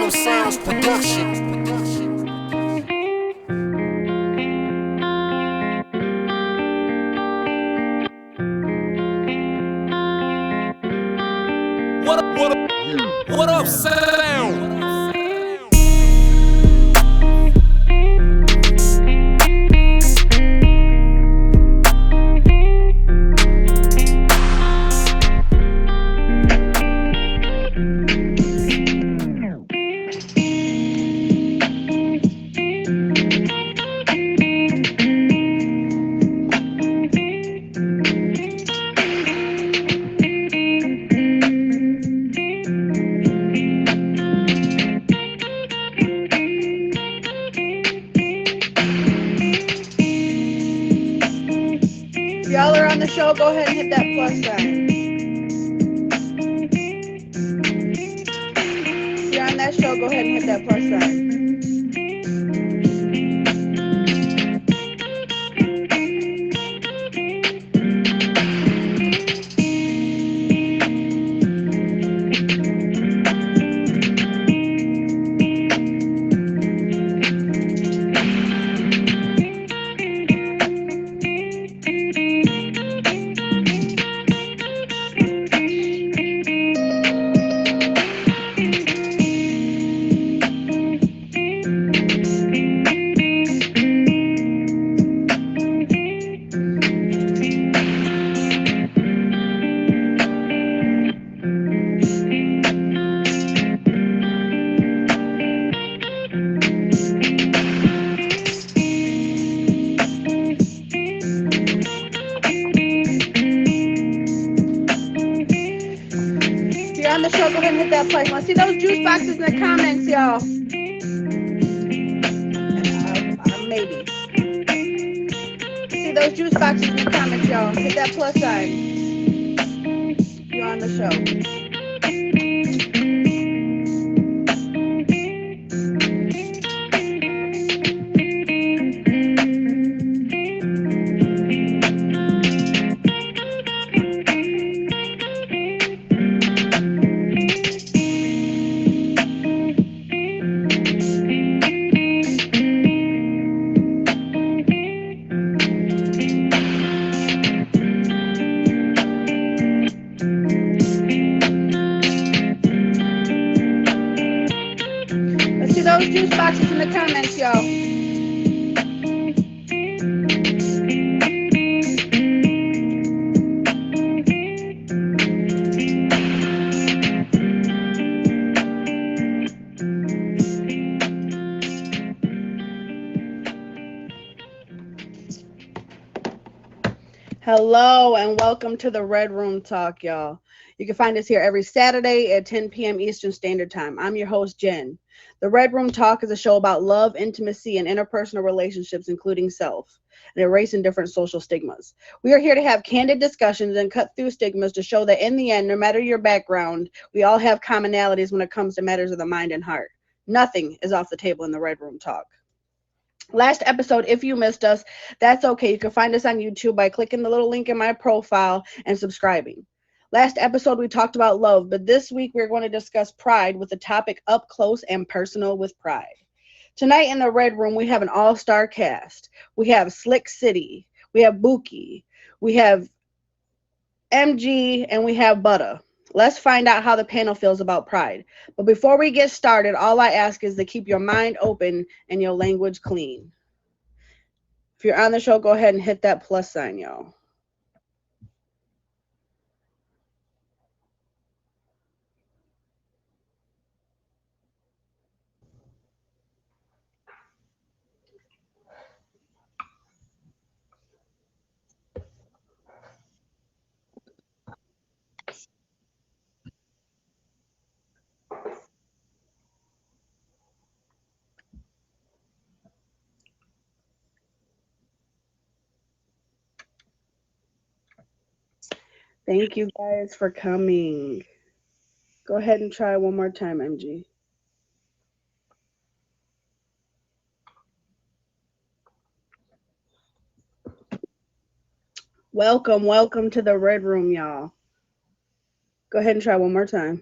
Phantom Sounds Production. What up, sound? Y'all are on the show, go ahead and hit that plus sign. If you're on that show, go ahead and hit that plus sign. On the show, go ahead and hit that play. Want to see those juice boxes in the comments, y'all? Maybe. See those juice boxes in the comments, y'all. Hit that plus sign. You're on the show. Those juice boxes in the comments, y'all. Hello and welcome to the Red Room Talk, y'all. You can find us here every Saturday at 10 p.m. Eastern Standard Time. I'm your host, Jen. The Red Room Talk is a show about love, intimacy, and interpersonal relationships, including self, and erasing different social stigmas. We are here to have candid discussions and cut through stigmas to show that in the end, no matter your background, we all have commonalities when it comes to matters of the mind and heart. Nothing is off the table in the Red Room Talk. Last episode, if you missed us, that's okay. You can find us on YouTube by clicking the little link in my profile and subscribing. Last episode, we talked about love, but this week we're going to discuss pride with the topic up close and personal with pride. Tonight in the Red Room, we have an all-star cast. We have Slick City, we have Buki, we have MG, and we have Butter. Let's find out how the panel feels about pride. But before we get started, all I ask is to keep your mind open and your language clean. If you're on the show, go ahead and hit that plus sign, y'all. Thank you guys for coming. Go ahead and try one more time, MG. Welcome to the Red Room, y'all. Go ahead and try one more time.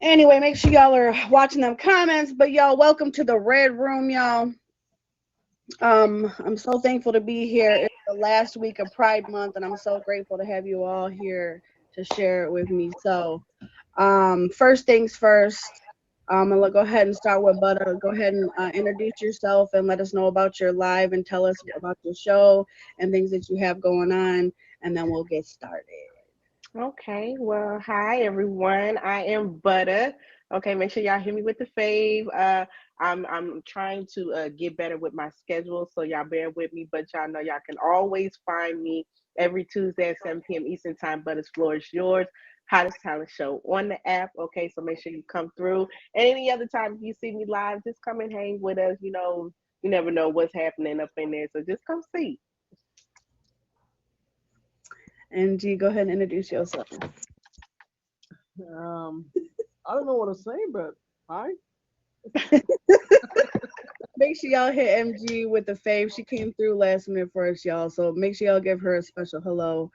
Anyway, make sure y'all are watching them comments. But y'all, welcome to the Red Room, y'all. I'm so thankful to be here. It's the last week of Pride Month, and I'm so grateful to have you all here to share it with me. So, first things first, I'm gonna go ahead and start with Butter. Go ahead and introduce yourself and let us know about your live and tell us about your show and things that you have going on, and then we'll get started. Okay, well, hi everyone. I am Butter. Okay, make sure y'all hit me with the fave. I'm trying to get better with my schedule, so y'all bear with me. But y'all know y'all can always find me every Tuesday at 7 p.m. Eastern Time. Butter's floor is yours. Hottest talent show on the app. Okay, so make sure you come through. And any other time if you see me live, just come and hang with us. You never know what's happening up in there, so just come see. And G, go ahead and introduce yourself. Um, I don't know what to say, but hi. Make sure y'all hit MG with the fave. She came through last minute for us, y'all. So make sure y'all give her a special hello.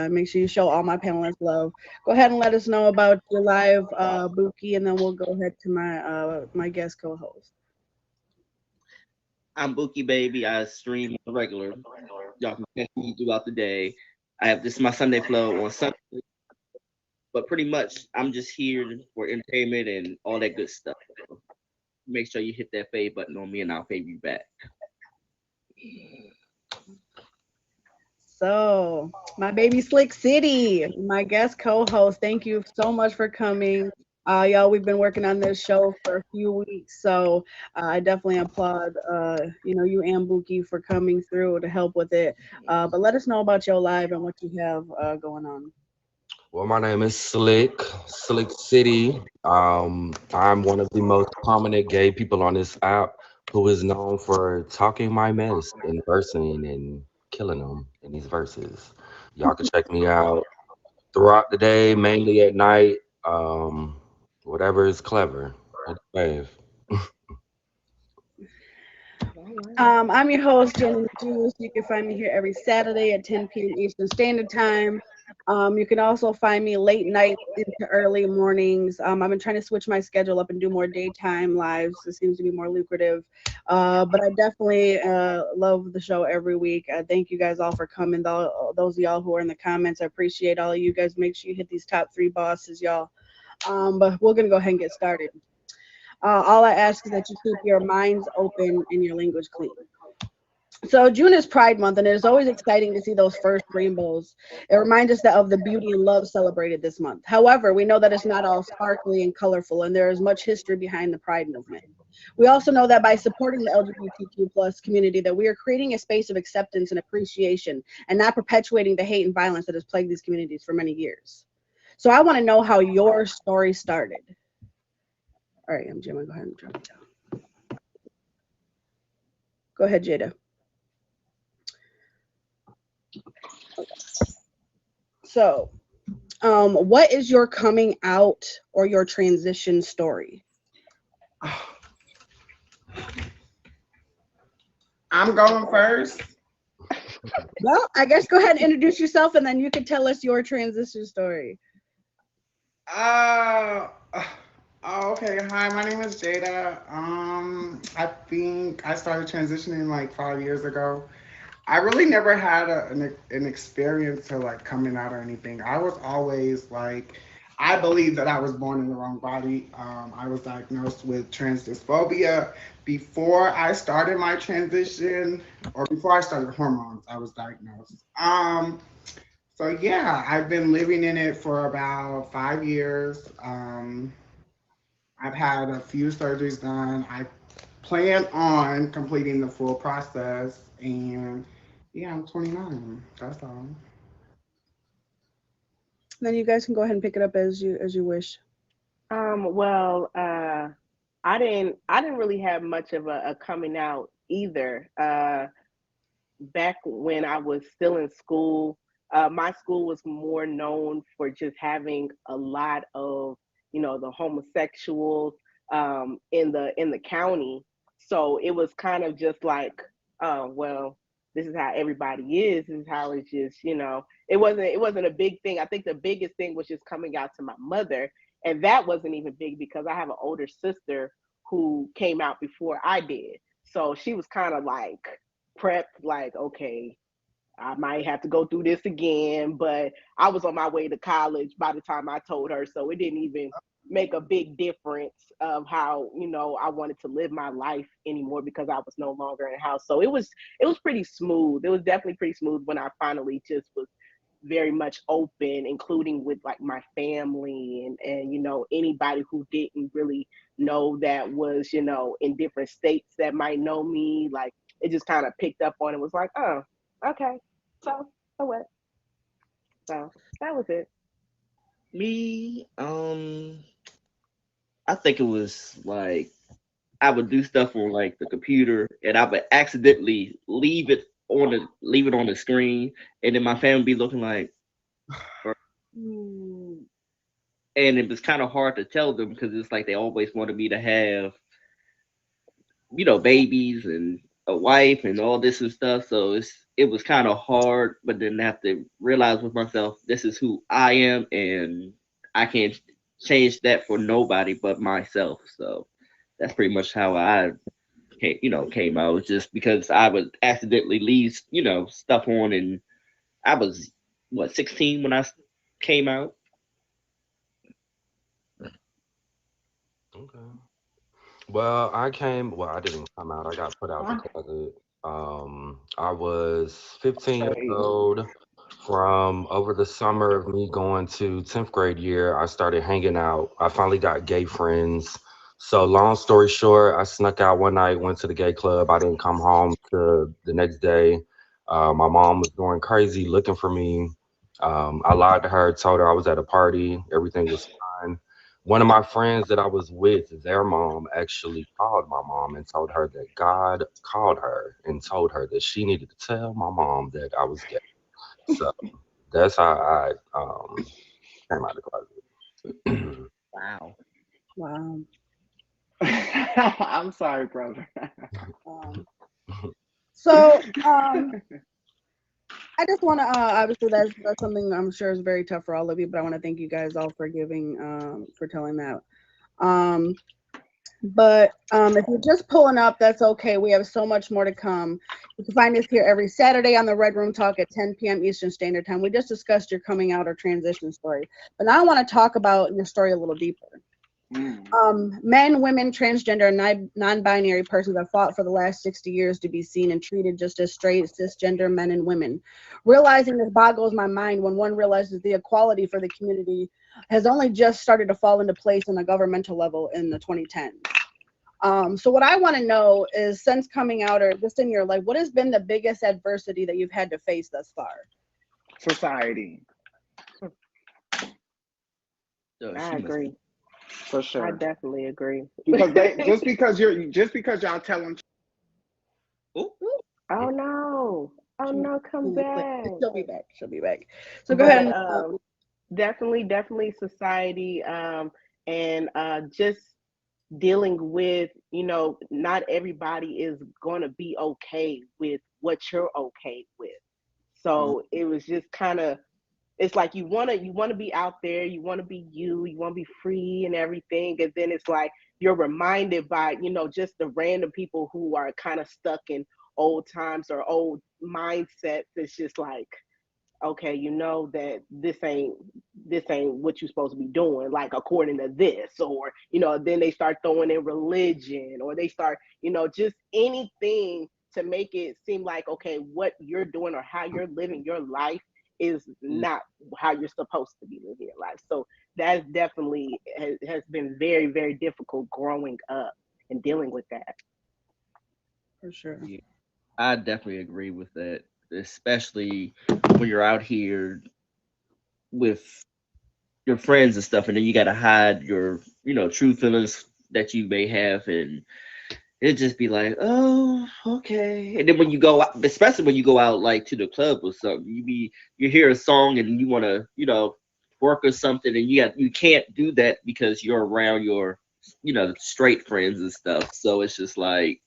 Make sure you show all my panelists love. Go ahead and let us know about your live Buki, and then we'll go ahead to my guest co-host. I'm Bookie Baby. I stream on the regular. Y'all can catch me throughout the day. I have this is my Sunday flow on Sunday, but pretty much I'm just here for entertainment and all that good stuff. So make sure you hit that fave button on me and I'll fave you back. So my baby Slick City, my guest co-host. Thank you so much for coming. Y'all, we've been working on this show for a few weeks, so I definitely applaud you and Buki for coming through to help with it. But let us know about your live and what you have going on. Well, my name is Slick City. I'm one of the most prominent gay people on this app who is known for talking my mess and versing and killing them in these verses. Y'all can check me out throughout the day, mainly at night. Whatever is clever. Hit the wave. All right. I'm your host, Jenny Juice. You can find me here every Saturday at 10 p.m. Eastern Standard Time. You can also find me late night into early mornings. I've been trying to switch my schedule up and do more daytime lives. It seems to be more lucrative. But I definitely love the show every week. Thank you guys all for coming. Those of y'all who are in the comments, I appreciate all of you guys. Make sure you hit these top three bosses, y'all. But we're going to go ahead and get started. All I ask is that you keep your minds open and your language clean. So June is Pride Month, and it is always exciting to see those first rainbows. It reminds us that of the beauty and love celebrated this month. However, we know that it's not all sparkly and colorful, and there is much history behind the Pride movement. We also know that by supporting the LGBTQ plus community, that we are creating a space of acceptance and appreciation, and not perpetuating the hate and violence that has plagued these communities for many years. So I want to know how your story started. All right, MJ, I'm gonna go ahead and drop it down. Go ahead, Jada. So, what is your coming out or your transition story? I'm going first. Well, I guess go ahead and introduce yourself, and then you can tell us your transition story. Uh, okay. Hi, my name is Jada. I think I started transitioning like 5 years ago. I really never had an experience to like coming out or anything. I was always like, I believe that I was born in the wrong body. I was diagnosed with trans dysphoria before I started my transition, or before I started hormones. I was diagnosed. So yeah, I've been living in it for about 5 years. I've had a few surgeries done. I plan on completing the full process, and yeah, I'm 29. That's all. Then you guys can go ahead and pick it up as you wish. Well, I didn't really have much of a coming out either. Back when I was still in school, my school was more known for just having a lot of, the homosexuals in the county. So it was kind of just like, well, this is how everybody is. This is how it's just. It wasn't a big thing. I think the biggest thing was just coming out to my mother, And that wasn't even big because I have an older sister who came out before I did. So she was kind of like prepped, like, okay, I might have to go through this again, but I was on my way to college by the time I told her, so it didn't even make a big difference of how, I wanted to live my life anymore because I was no longer in the house. So it was pretty smooth. It was definitely pretty smooth when I finally just was very much open, including with like my family and anybody who didn't really know that was, in different states that might know me. Like it just kind of picked up on it, was like, oh, okay. So what? So that was it. Me, I think it was like I would do stuff on like the computer, and I would accidentally leave it on the screen, and then my family be looking like, "Ooh." And it was kind of hard to tell them because it's like they always wanted me to have, babies and a wife and all this and stuff. So it was kind of hard, but then I have to realize with myself, this is who I am, and I can't change that for nobody but myself. So that's pretty much how I came out, just because I would accidentally leave, stuff on, and I was 16 when I came out. Okay. Well, I didn't come out. I got put out the closet. I was 15 years Same. old. From over the summer of me going to 10th grade year, I started hanging out. I finally got gay friends. So, long story short, I snuck out one night, went to the gay club. I didn't come home to the next day. My mom was going crazy looking for me. I lied to her, told her I was at a party, everything was fine. One of my friends that I was with, their mom actually called my mom and told her that God called her and told her that she needed to tell my mom that I was gay. So that's how I came out of the closet. Wow. Wow. I'm sorry, brother. Um, so I just want to obviously that's something I'm sure is very tough for all of you, but I want to thank you guys all for giving for telling that. Um, but if you're just pulling up, that's okay. We have so much more to come. You can find us here every Saturday on the Red Room Talk at 10 p.m. Eastern Standard Time. We just discussed your coming out or transition story, but now I want to talk about your story a little deeper. Men, women, transgender, and non-binary persons have fought for the last 60 years to be seen and treated just as straight, cisgender men and women. Realizing this boggles my mind when one realizes the equality for the community has only just started to fall into place on a governmental level in the 2010s. So what I want to know is, since coming out or just in your life, what has been the biggest adversity that you've had to face thus far? Society, I agree. for I sure. definitely agree. Because just because y'all telling. Ooh. Oh no. Oh no, come back. She'll be back. She'll be back. So go ahead. And, Definitely society, and just dealing with, not everybody is going to be okay with what you're okay with. So it was just kind of, it's like you want to be out there, you want to be you want to be free and everything, and then it's like you're reminded by, just the random people who are kind of stuck in old times or old mindsets. It's just like, okay, that this ain't what you're supposed to be doing, like according to this, or then they start throwing in religion, or they start, just anything to make it seem like, okay, what you're doing or how you're living your life is not how you're supposed to be living your life. So that definitely has been very, very difficult growing up and dealing with that. for sure. Yeah, I definitely agree with that, especially when you're out here with your friends and stuff, and then you gotta hide your, true feelings that you may have, and it just be like, oh, okay. And then when you go out, especially when you go out like to the club or something, you hear a song and you want to, work or something, and you can't do that because you're around your, straight friends and stuff. So it's just like,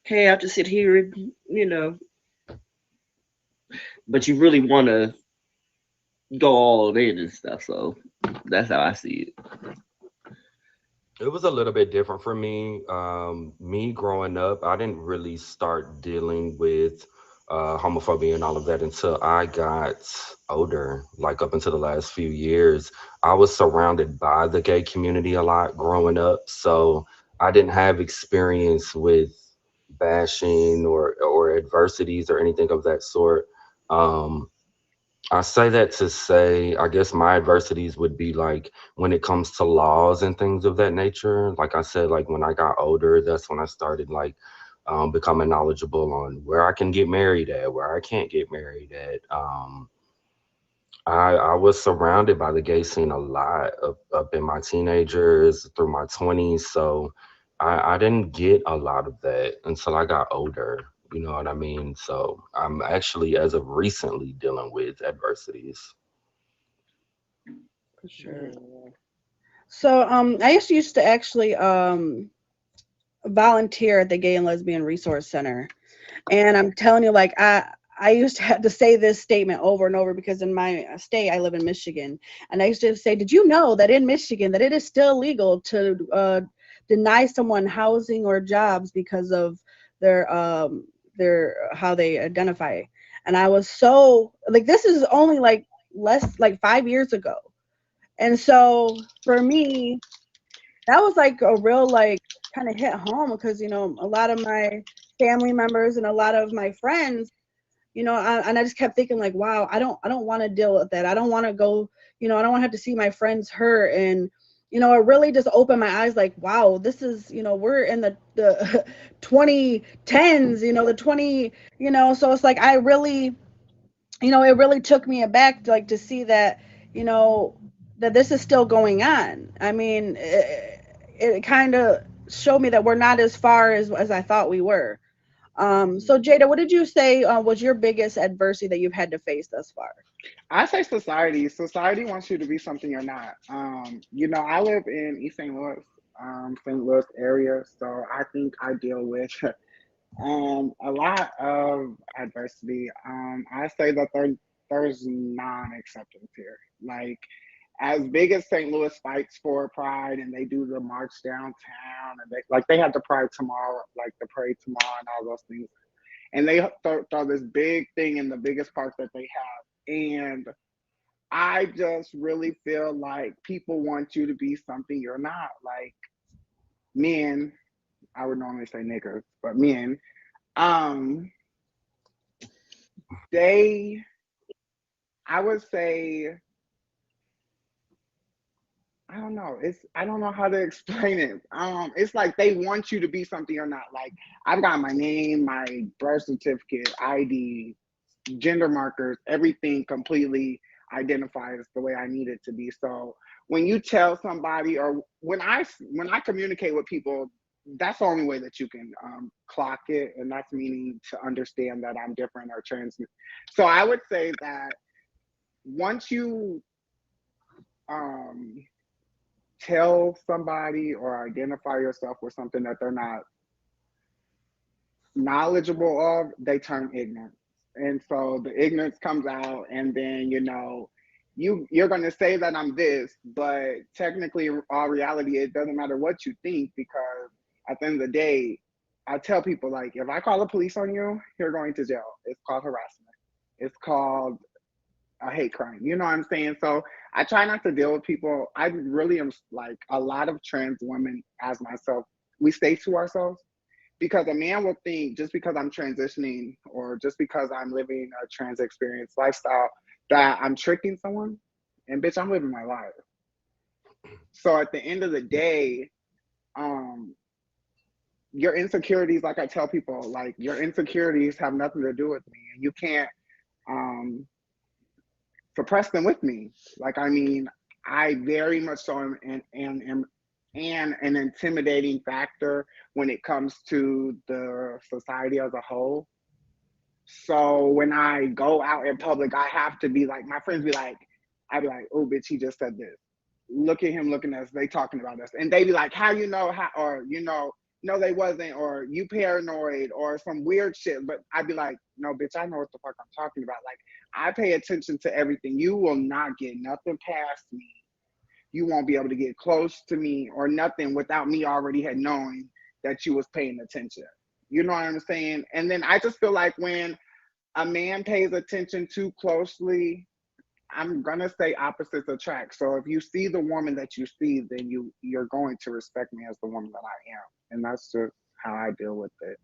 okay, I'll just sit here and, but you really want to go all in and stuff. So that's how I see it. It was a little bit different for me. Me growing up, I didn't really start dealing with homophobia and all of that until I got older, like up until the last few years. I was surrounded by the gay community a lot growing up, so I didn't have experience with bashing or adversities or anything of that sort. Um, I say that to say, I guess my adversities would be like when it comes to laws and things of that nature. Like I said, like when I got older, that's when I started like becoming knowledgeable on where I can get married at, where I can't get married at. I was surrounded by the gay scene a lot up in my teenagers through my 20s. So I didn't get a lot of that until I got older. You know what I mean? So I'm actually, as of recently, dealing with adversities. For sure. Yeah. So I used to actually volunteer at the Gay and Lesbian Resource Center. And I'm telling you, like I used to have to say this statement over and over because in my state I live in Michigan, and I used to say, "Did you know that in Michigan that it is still legal to deny someone housing or jobs because of their how they identify?" And I was so like, this is only like less like 5 years ago, and so for me that was like a real like kind of hit home because a lot of my family members and a lot of my friends, and I just kept thinking like, wow, I don't want to deal with that. I don't want to go, I don't want to have to see my friends hurt. And it really just opened my eyes like, wow, this is, we're in the 2010s, the 20, so it's like I really, it really took me aback like to see that, you know that this is still going on. I mean, it kind of showed me that we're not as far as I thought we were. So Jada, what did you say was your biggest adversity that you've had to face thus far? I say society. Society wants you to be something you're not. I live in East St. Louis area, so I think I deal with a lot of adversity. I say that there's non-acceptance here. Like, as big as St. Louis fights for Pride and they do the march downtown and they have the Pride tomorrow, like the parade tomorrow and all those things, and they throw this big thing in the biggest park that they have, and I just really feel like people want you to be something you're not. Like, men, I would normally say niggers, but men, um, they, I would say, I don't know. I don't know how to explain it. It's like they want you to be something you're not. Like, I've got my name, my birth certificate, ID, gender markers, everything completely identifies the way I need it to be. So when you tell somebody, or when I communicate with people, that's the only way that you can clock it, and that's meaning to understand that I'm different or trans. So I would say that once you um, tell somebody or identify yourself with something that they're not knowledgeable of, they turn ignorant. And so the ignorance comes out, and then you're going to say that I'm this, but technically, all reality, it doesn't matter what you think, because at the end of the day, I tell people, like, if I call the police on you, you're going to jail. It's called harassment. It's called a hate crime. You know what I'm saying? So I try not to deal with people. I really am, like, a lot of trans women, as myself, we stay to ourselves, because a man will think just because I'm transitioning or just because I'm living a trans experience lifestyle that I'm tricking someone. And bitch, I'm living my life. So at the end of the day, um, your insecurities, like I tell people, like, your insecurities have nothing to do with me, and you can't um, suppress them with me. Like, I mean, I very much so am an intimidating factor when it comes to the society as a whole. So when I go out in public, I have to be like, my friends be like, I'd be like, oh, bitch, he just said this. Look at him looking at us. They talking about us. And they be like, how you know, how, or, no, they wasn't, or you paranoid, or some weird shit. But I'd be like, no, bitch, I know what the fuck I'm talking about. Like, I pay attention to everything. You will not get nothing past me. You won't be able to get close to me or nothing without me already had knowing that you was paying attention. You know what I'm saying? And then I just feel like when a man pays attention too closely, I'm gonna say opposites attract. So if you see the woman that you see, then you're going to respect me as the woman that I am, and that's just how I deal with it.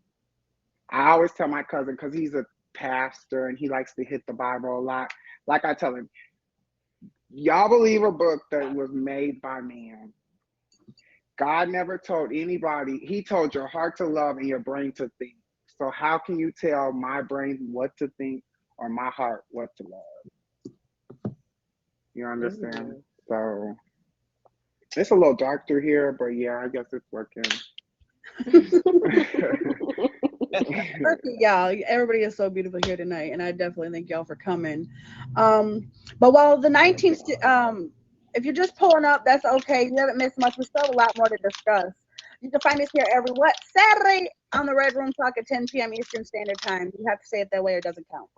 I always tell my cousin, because he's a pastor and he likes to hit the Bible a lot. Like I tell him, y'all believe a book that was made by man. God never told anybody. He told your heart to love and your brain to think. So how can you tell my brain what to think or my heart what to love? You understand? So it's a little dark through here, but yeah, I guess it's working. Y'all, everybody is so beautiful here tonight, and I definitely thank y'all for coming. But while the 19th, if you're just pulling up, that's okay. You haven't missed much. We still have a lot more to discuss. You can find us here every Saturday on the Red Room Talk at 10 p.m. Eastern Standard Time. You have to say it that way or it doesn't count.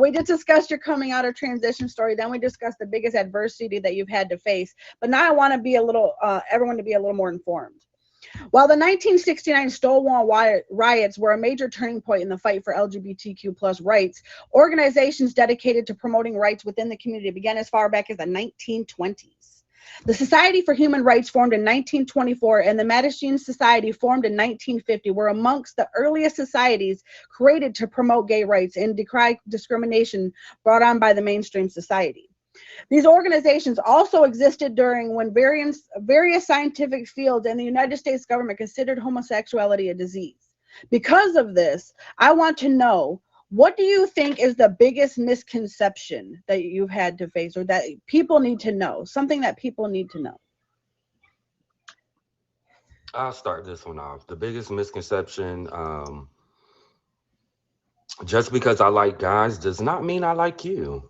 We just discussed your coming out or transition story. Then we discussed the biggest adversity that you've had to face. But now I want to be everyone to be a little more informed. While the 1969 Stonewall riots were a major turning point in the fight for LGBTQ plus rights, organizations dedicated to promoting rights within the community began as far back as the 1920s. The Society for Human Rights, formed in 1924, and the Mattachine Society, formed in 1950, were amongst the earliest societies created to promote gay rights and decry discrimination brought on by the mainstream society. These organizations also existed during when various scientific fields and the United States government considered homosexuality a disease. Because of this, I want to know, what do you think is the biggest misconception that you've had to face, or that people need to know? Something that people need to know. I'll start this one off. The biggest misconception, just because I like guys does not mean I like you.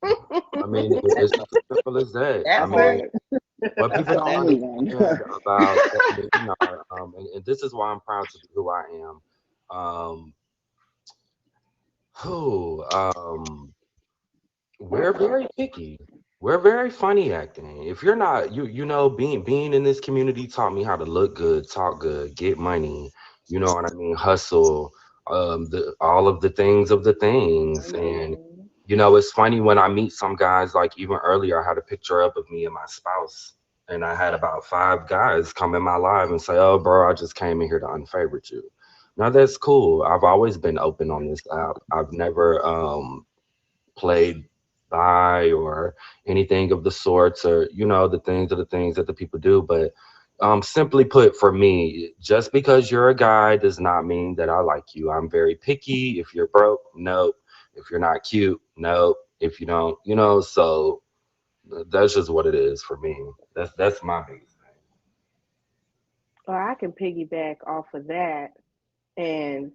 I mean, it's as simple as that. I That's mean, it. what people That's the don't only one. understand about what men are, and this is why I'm proud to be who I am. Um, who, we're very picky. We're very funny acting. If you're not, being in this community taught me how to look good, talk good, get money. You know what I mean? Hustle. All of the things of the things, and it's funny when I meet some guys. Like even earlier, I had a picture up of me and my spouse, and I had about 5 guys come in my live and say, "Oh, bro, I just came in here to unfavorite you." Now that's cool. I've always been open on this app. I've never played by or anything of the sorts, or the things that the people do. But simply put, for me, just because you're a guy does not mean that I like you. I'm very picky. If you're broke, nope. If you're not cute, nope. If you don't, so that's just what it is for me. That's my biggest thing. Well, I can piggyback off of that and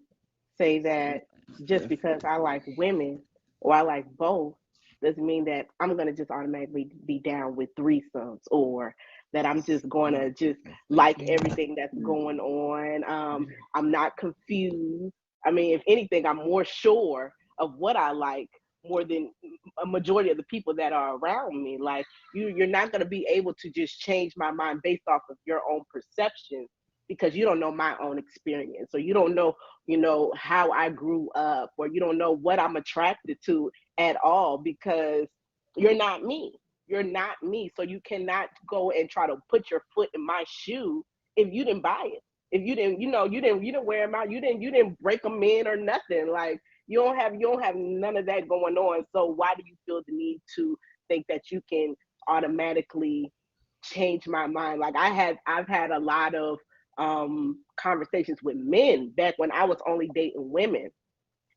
say that just because I like women or I like both doesn't mean that I'm gonna just automatically be down with threesomes, or that I'm just gonna just like everything that's going on. I'm not confused. I mean, if anything, I'm more sure of what I like more than a majority of the people that are around me. Like you're not gonna be able to just change my mind based off of your own perception, because you don't know my own experience, or you don't know, how I grew up, or you don't know what I'm attracted to at all, because you're not me. You're not me. So you cannot go and try to put your foot in my shoe if you didn't buy it. If you didn't, you didn't wear them out. You didn't break them in or nothing. Like you don't have none of that going on. So why do you feel the need to think that you can automatically change my mind? Like I've had a lot of conversations with men back when I was only dating women,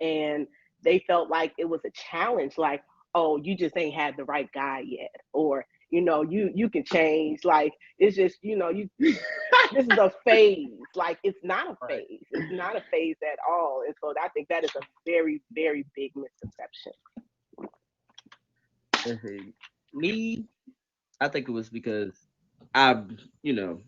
and they felt like it was a challenge, like, oh, you just ain't had the right guy yet, or you can change, like it's just you this is a phase. Like it's not a phase. It's not a phase at all. And so I think that is a very, very big misconception. Me, I think it was because I, you know,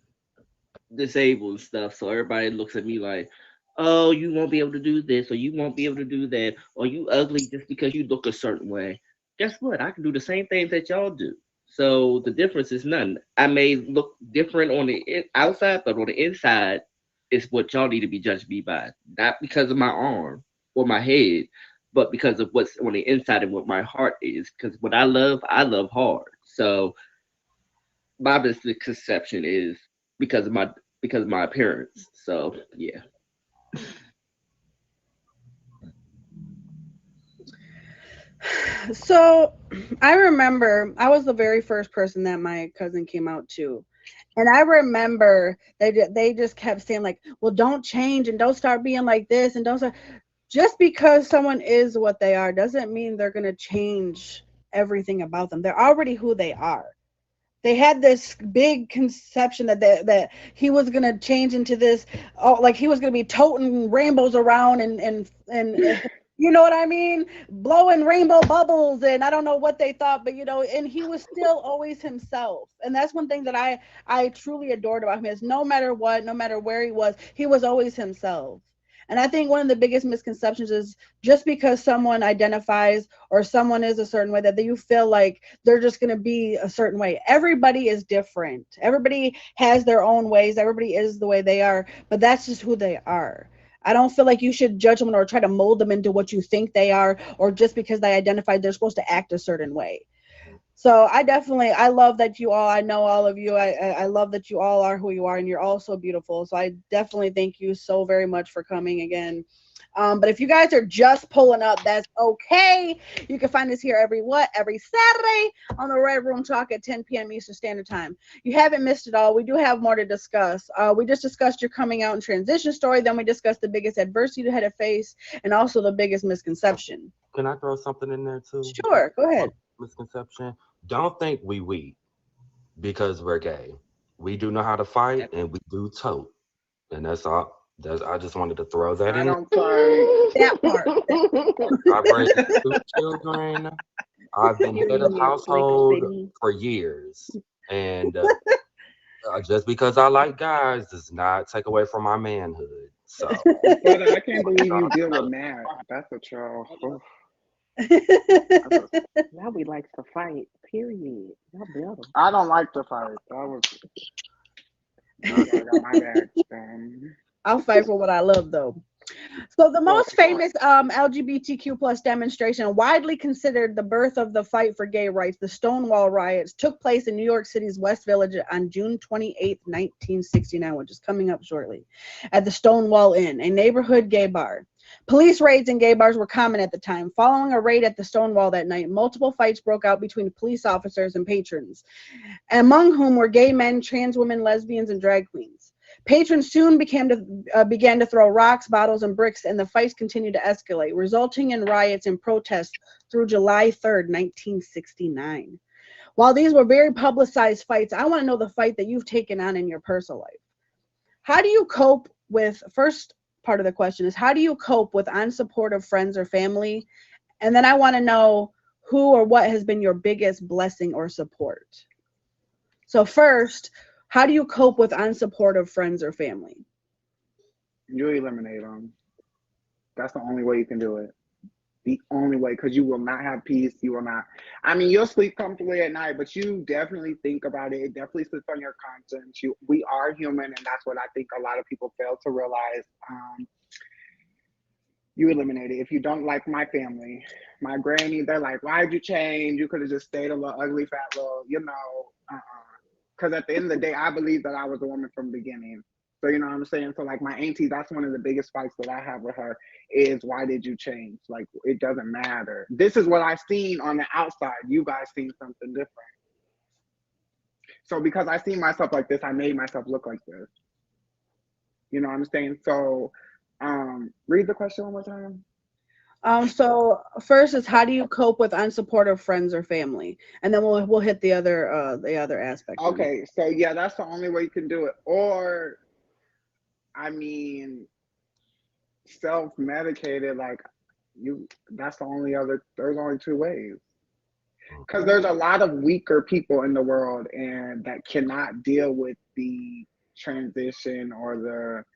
disabled and stuff. So everybody looks at me like, oh, you won't be able to do this, or you won't be able to do that, or you ugly just because you look a certain way. Guess what? I can do the same things that y'all do. So the difference is none. I may look different on the outside, but on the inside, is what y'all need to be judging me by. Not because of my arm or my head, but because of what's on the inside and what my heart is. Because what I love hard. So my misconception is because of my appearance. So yeah. So I remember I was the very first person that my cousin came out to. And I remember they just kept saying like, well, don't change and don't start being like this and don't start. Just because someone is what they are doesn't mean they're going to change everything about them. They're already who they are. They had this big conception that he was going to change into this, oh, like he was going to be toting rainbows around and you know what I mean, blowing rainbow bubbles, and I don't know what they thought, but and he was still always himself. And that's one thing that I truly adored about him, is no matter what, no matter where he was always himself. And I think one of the biggest misconceptions is just because someone identifies or someone is a certain way that you feel like they're just going to be a certain way. Everybody is different. Everybody has their own ways. Everybody is the way they are, but that's just who they are. I don't feel like you should judge them or try to mold them into what you think they are, or just because they identify they're supposed to act a certain way. So I love that I know all of you. I love that you all are who you are, and you're all so beautiful. So I definitely thank you so very much for coming again. But if you guys are just pulling up, that's okay. You can find us here every Saturday on the Red Room Talk at 10 p.m. Eastern Standard Time. You haven't missed it all. We do have more to discuss. We just discussed your coming out and transition story. Then we discussed the biggest adversity you had to face, and also the biggest misconception. Can I throw something in there too? Sure, go ahead. Misconception. Don't think we weak because we're gay. We do know how to fight and we do tote. And that's all. I just wanted to throw that I in. don't fight. That part. I've raised two children. I've been head of Period. Slick household City. for years. And just because I like guys does not take away from my manhood. So, But I can't believe you deal with Matt. That's a troll. Oof. Now we likes to fight. Period. Y'all better. I don't like to fight. I got my back. I'll fight for what I love, though. So the most famous LGBTQ plus demonstration, widely considered the birth of the fight for gay rights, the Stonewall riots, took place in New York City's West Village on June 28, 1969, which is coming up shortly, at the Stonewall Inn, a neighborhood gay bar. Police raids in gay bars were common at the time. Following a raid at the Stonewall that night, multiple fights broke out between police officers and patrons, among whom were gay men, trans women, lesbians, and drag queens. Patrons soon began to throw rocks, bottles, and bricks, and the fights continued to escalate, resulting in riots and protests through July 3rd, 1969. While these were very publicized fights, I want to know the fight that you've taken on in your personal life. How do you cope with, first part of the question is, how do you cope with unsupportive friends or family? And then I want to know who or what has been your biggest blessing or support. So first, how do you cope with unsupportive friends or family? You eliminate them. That's the only way you can do it. The only way, because you will not have peace. You will not. I mean, you'll sleep comfortably at night, but you definitely think about it. It definitely sits on your conscience. We are human, and that's what I think a lot of people fail to realize. You eliminate it. If you don't like my family, my granny, they're like, why'd you change? You could have just stayed a little ugly, fat little, Because at the end of the day, I believe that I was a woman from the beginning. So, you know what I'm saying? So, like, my auntie, that's one of the biggest fights that I have with her is, why did you change? Like, it doesn't matter. This is what I've seen on the outside. You guys seen something different. So, because I see myself like this, I made myself look like this. You know what I'm saying? So, read the question one more time. So first is, how do you cope with unsupportive friends or family? And then we'll hit the other aspect. Okay, so yeah, that's the only way you can do it. Or, I mean, self-medicated, like that's there's only two ways. Because there's a lot of weaker people in the world and that cannot deal with the transition or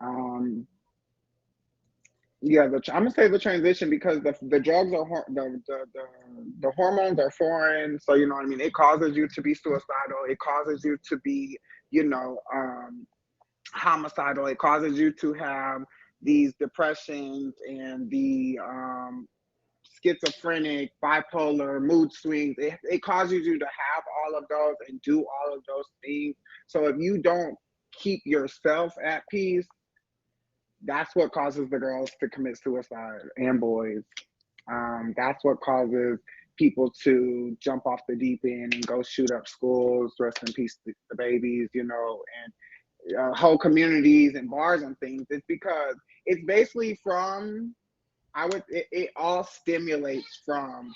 um yeah, I'm gonna say the transition because the drugs are the hormones are foreign, so you know what I mean. It causes you to be suicidal. It causes you to be, you know, homicidal. It causes you to have these depressions and the schizophrenic, bipolar, mood swings. It causes you to have all of those and do all of those things. So if you don't keep yourself at peace, that's what causes the girls to commit suicide and boys. That's what causes people to jump off the deep end and go shoot up schools. Rest in peace to the babies, you know, and whole communities and bars and things. It's because it's basically from it all stimulates from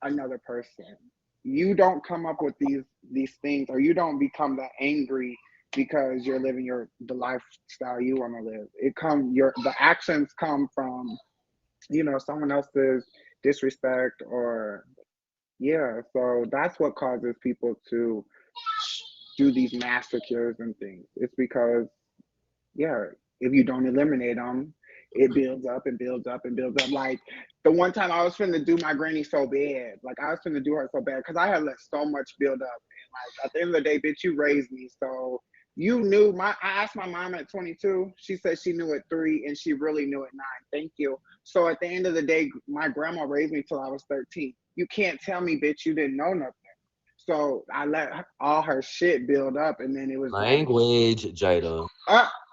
another person. You don't come up with these things, or you don't become that angry because you're living the lifestyle you want to live. The actions come from, you know, someone else's disrespect, or yeah. So that's what causes people to do these massacres and things. It's because, yeah, if you don't eliminate them, it builds up and builds up and builds up. Like the one time I was finna do my granny so bad, like I was finna do her so bad because I had let so much build up. And like at the end of the day, bitch, you raised me, so you knew I asked my mom at 22. She said she knew at 3, and she really knew at 9. Thank you. So at the end of the day, my grandma raised me till I was 13. You can't tell me, bitch, you didn't know nothing. So I let all her shit build up, and then it was like, Language, Jada.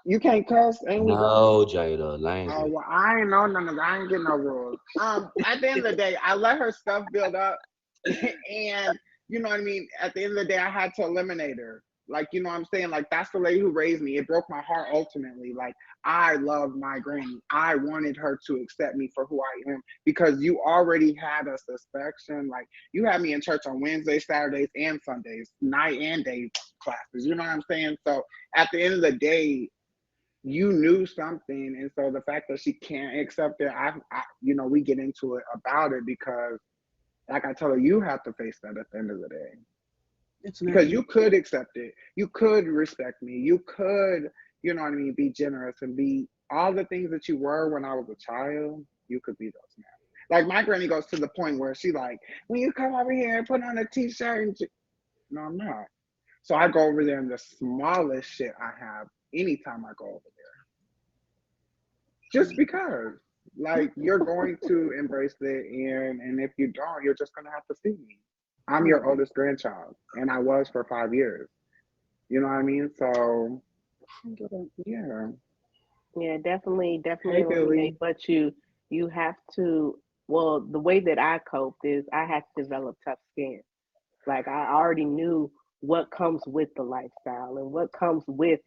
you can't cuss, and we go. No, Jada, Oh language. well, I ain't know none of that. I ain't getting no rules. At the end of the day, I let her stuff build up, and you know what I mean. At the end of the day, I had to eliminate her. Like, you know what I'm saying? Like, that's the lady who raised me. It broke my heart ultimately. Like, I loved my granny. I wanted her to accept me for who I am because you already had a suspicion. Like, you had me in church on Wednesdays, Saturdays, and Sundays, night and day classes. You know what I'm saying? So at the end of the day, you knew something, and so the fact that she can't accept it, you know, we get into it about it because, like I told her, you have to face that at the end of the day. It's not Because easy. you could accept it, you could respect me, you could, you know what I mean, be generous and be all the things that you were when I was a child. You could be those now. Like my granny goes to the point where she like, when you come over here and put on a t-shirt and no, I'm not. So I go over there in the smallest shit I have anytime I go over there. Just because. Like you're going to embrace it, and if you don't, you're just gonna have to see me. I'm your oldest grandchild, and I was for 5 years. You know what I mean? So yeah. Yeah, definitely Hey eliminate. Billy. But you have to. Well, the way that I coped is I had to develop tough skin. Like I already knew what comes with the lifestyle and what comes with,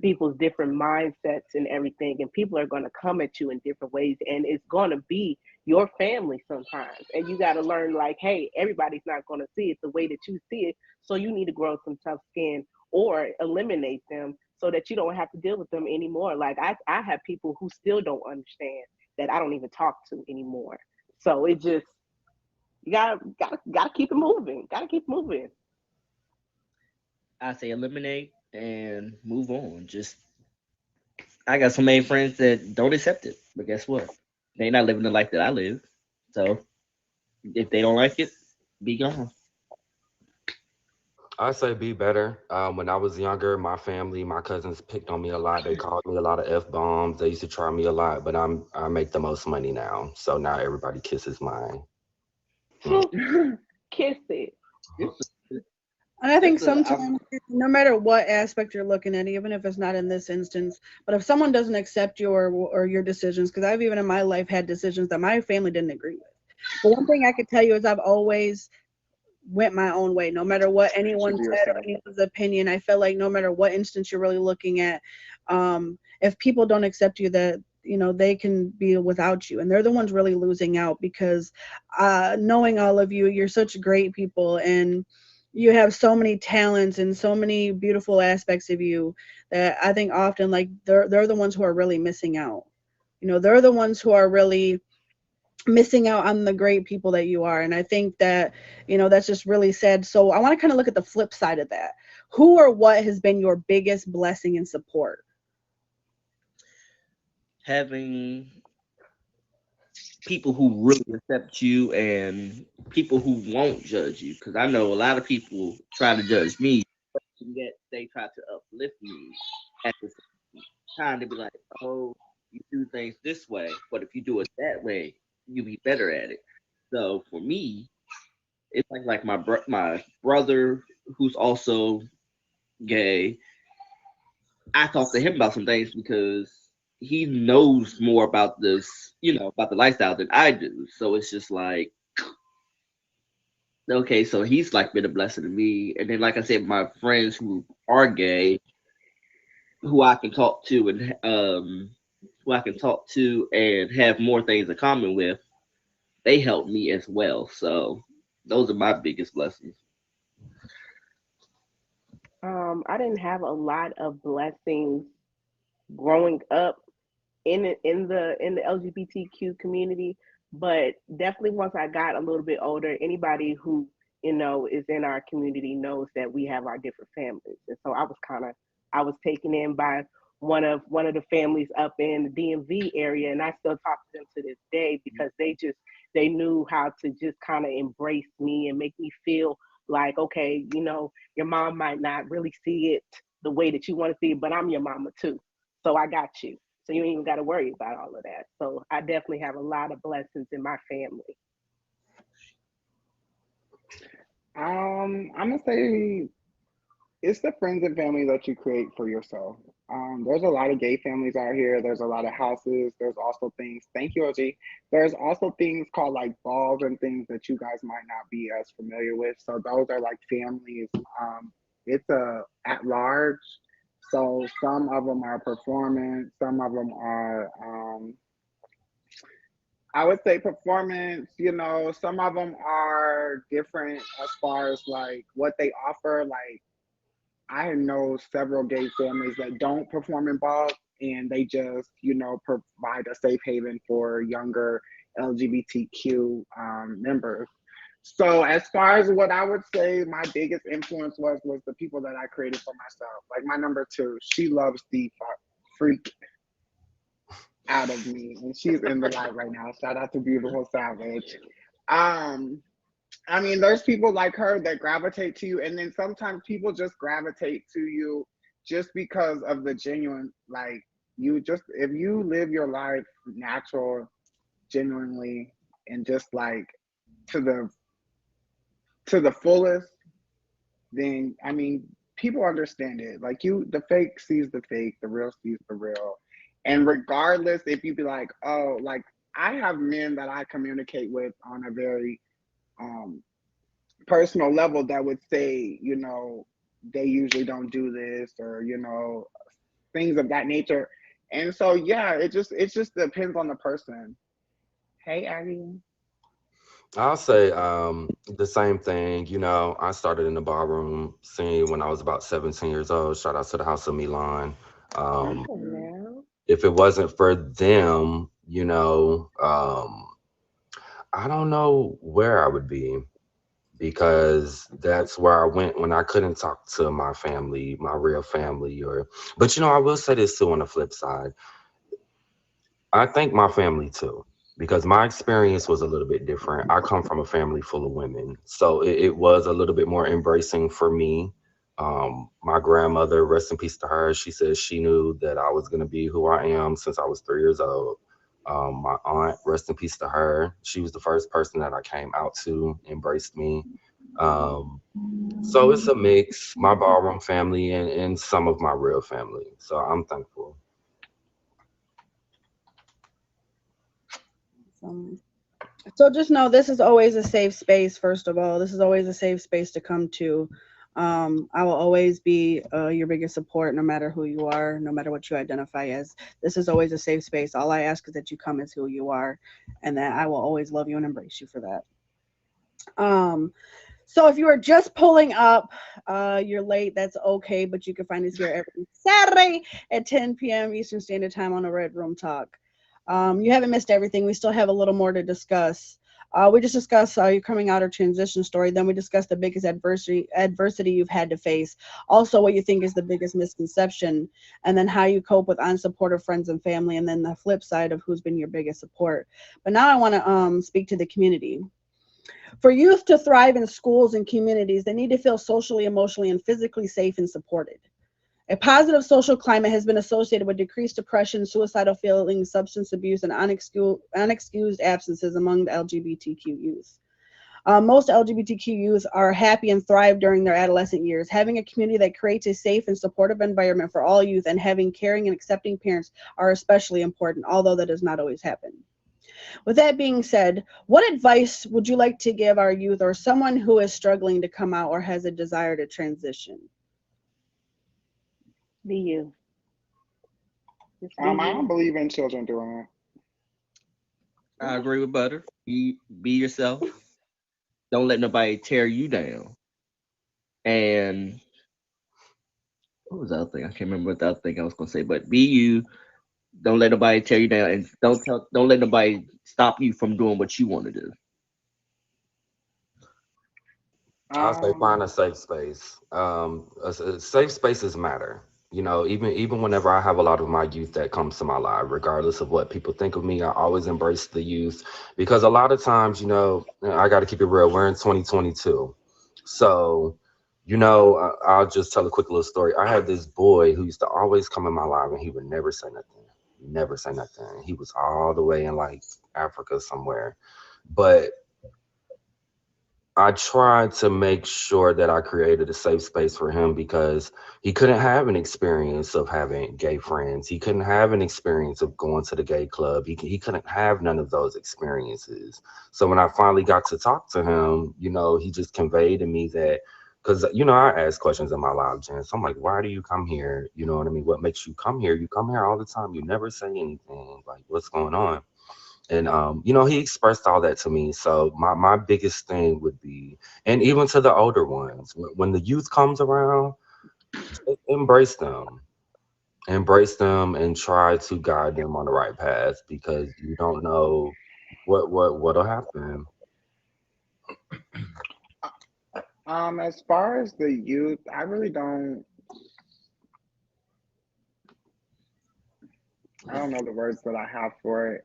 people's different mindsets and everything. And people are going to come at you in different ways. And it's going to be your family sometimes. And you got to learn, like, hey, everybody's not going to see it the way that you see it. So you need to grow some tough skin or eliminate them so that you don't have to deal with them anymore. Like I have people who still don't understand that I don't even talk to anymore. So it just, you gotta keep it moving. Gotta keep moving. I say eliminate and move on. Just I got so many friends that don't accept it, but guess what? They're not living the life that I live. So if they don't like it, be gone. I say be better. When I was younger, my family, my cousins picked on me a lot. They called me a lot of f bombs. They used to try me a lot, but I make the most money now, so now everybody kisses mine. Mm. Kiss it. It's And I think it's a sometimes, no matter what aspect you're looking at, even if it's not in this instance, but if someone doesn't accept your decisions, because I've even in my life had decisions that my family didn't agree with. But one thing I could tell you is I've always went my own way, no matter what True anyone to said or yourself. anyone's opinion. I feel like no matter what instance you're really looking at, if people don't accept you, that they can be without you, and they're the ones really losing out because knowing all of you, you're such great people, and you have so many talents and so many beautiful aspects of you that I think often like they're the ones who are really missing out. They're the ones who are really missing out on the great people that you are. And I think that that's just really sad. So I want to kind of look at the flip side of that. Who or what has been your biggest blessing and support? Having people who really accept you and people who won't judge you. Because I know a lot of people try to judge me, and yet they try to uplift me at the same time to be like, oh, you do things this way, but if you do it that way, you'll be better at it. So for me, it's like my brother who's also gay. I talk to him about some things because he knows more about this, about the lifestyle than I do. So it's just like, okay, so he's like been a blessing to me. And then, like I said, my friends who are gay, who I can talk to and have more things in common with, they help me as well. So those are my biggest blessings. I didn't have a lot of blessings growing up in the LGBTQ community, but definitely once I got a little bit older, anybody who is in our community knows that we have our different families, and so I was taken in by one of the families up in the DMV area, and I still talk to them to this day because they knew how to just kind of embrace me and make me feel like, okay, your mom might not really see it the way that you want to see it, but I'm your mama too, so I got you. So you ain't even got to worry about all of that. So I definitely have a lot of blessings in my family. I'm gonna say it's the friends and family that you create for yourself. There's a lot of gay families out here. There's a lot of houses. There's also things. Thank you, OG. There's also things called like balls and things that you guys might not be as familiar with. So those are like families. It's a at large. So some of them are performance. Some of them are I would say performance, some of them are different as far as like what they offer. Like I know several gay families that don't perform in balls and they just, provide a safe haven for younger LGBTQ members. So as far as what I would say my biggest influence was the people that I created for myself. Like my number two, she loves the freak out of me, and she's in the light right now. Shout out to Beautiful Savage. Um, I mean, there's people like her that gravitate to you, and then sometimes people just gravitate to you just because of the genuine, like you just if you live your life natural, genuinely, and just like to the to the fullest, then I mean, people understand it. Like the fake sees the fake, the real sees the real. And regardless, if you be like, oh, like I have men that I communicate with on a very um, personal level that would say, they usually don't do this or, things of that nature. And so, yeah, it just depends on the person. Hey, Aggie. I'll say the same thing. I started in the ballroom scene when I was about 17 years old. Shout out to the House of Milan. Come Um, on now. if it wasn't for them, I don't know where I would be because that's where I went when I couldn't talk to my family, my real family. But I will say this too on the flip side. I thank my family too, because my experience was a little bit different. I come from a family full of women, so it was a little bit more embracing for me. My grandmother, rest in peace to her, she said she knew that I was going to be who I am since I was 3 years old. My aunt, rest in peace to her, she was the first person that I came out to, embraced me. Um, so it's a mix, my ballroom family and some of my real family. So I'm thankful. Um, so just know this is always a safe space. First of all, this is always a safe space to come to. I will always be your biggest support, no matter who you are, no matter what you identify as. This is always a safe space. All I ask is that you come as who you are, and that I will always love you and embrace you for that. So if you are just pulling up, you're late, that's okay, but you can find us here every Saturday at 10 p.m. Eastern Standard Time on the Red Room Talk. You haven't missed everything. We still have a little more to discuss. We just discussed your coming out or transition story. Then we discussed the biggest adversity you've had to face. Also, what you think is the biggest misconception, and then how you cope with unsupportive friends and family, and then the flip side of who's been your biggest support. But now I want to speak to the community. For youth to thrive in schools and communities, they need to feel socially, emotionally, and physically safe and supported. A positive social climate has been associated with decreased depression, suicidal feelings, substance abuse, and unexcused absences among the LGBTQ youth. Most LGBTQ youth are happy and thrive during their adolescent years. Having a community that creates a safe and supportive environment for all youth and having caring and accepting parents are especially important, although that does not always happen. With that being said, what advice would you like to give our youth or someone who is struggling to come out or has a desire to transition? Be you. Just be I don't you. believe in children doing I agree with Butter. Be yourself. Don't let nobody tear you down. And what was the other thing? I can't remember what the other thing I was gonna say. But be you. Don't let nobody tear you down, and don't let nobody stop you from doing what you want to do. it. I'll say find a safe space. Safe spaces matter. You know, even whenever I have a lot of my youth that comes to my life, regardless of what people think of me, I always embrace the youth because a lot of times, I got to keep it real. We're in 2022, so I'll just tell a quick little story. I had this boy who used to always come in my life, and he would never say nothing. Never say nothing. He was all the way in like Africa somewhere, but I tried to make sure that I created a safe space for him because he couldn't have an experience of having gay friends. He couldn't have an experience of going to the gay club. He couldn't have none of those experiences. So when I finally got to talk to him, he just conveyed to me that, because, I ask questions in my live, Jen. So I'm like, why do you come here? You know what I mean? What makes you come here? You come here all the time. You never say anything. Like, what's going on? And he expressed all that to me. So my biggest thing would be, and even to the older ones, when the youth comes around, just embrace them, and try to guide them on the right path because you don't know what'll happen. As far as the youth, I really I don't know the words that I have for it.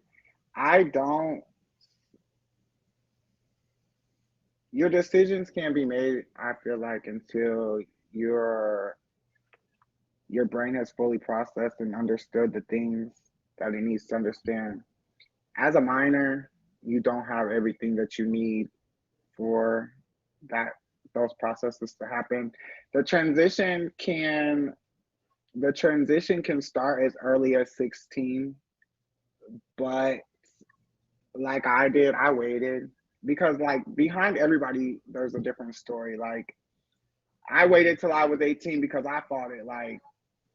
I don't, your decisions can't be made, I feel like, until your your brain has fully processed and understood the things that it needs to understand. As a minor, you don't have everything that you need for that those processes to happen. The transition can the transition can start as early as 16, but like I did, I waited because like behind everybody there's a different story. Like I waited till I was 18 because I fought it like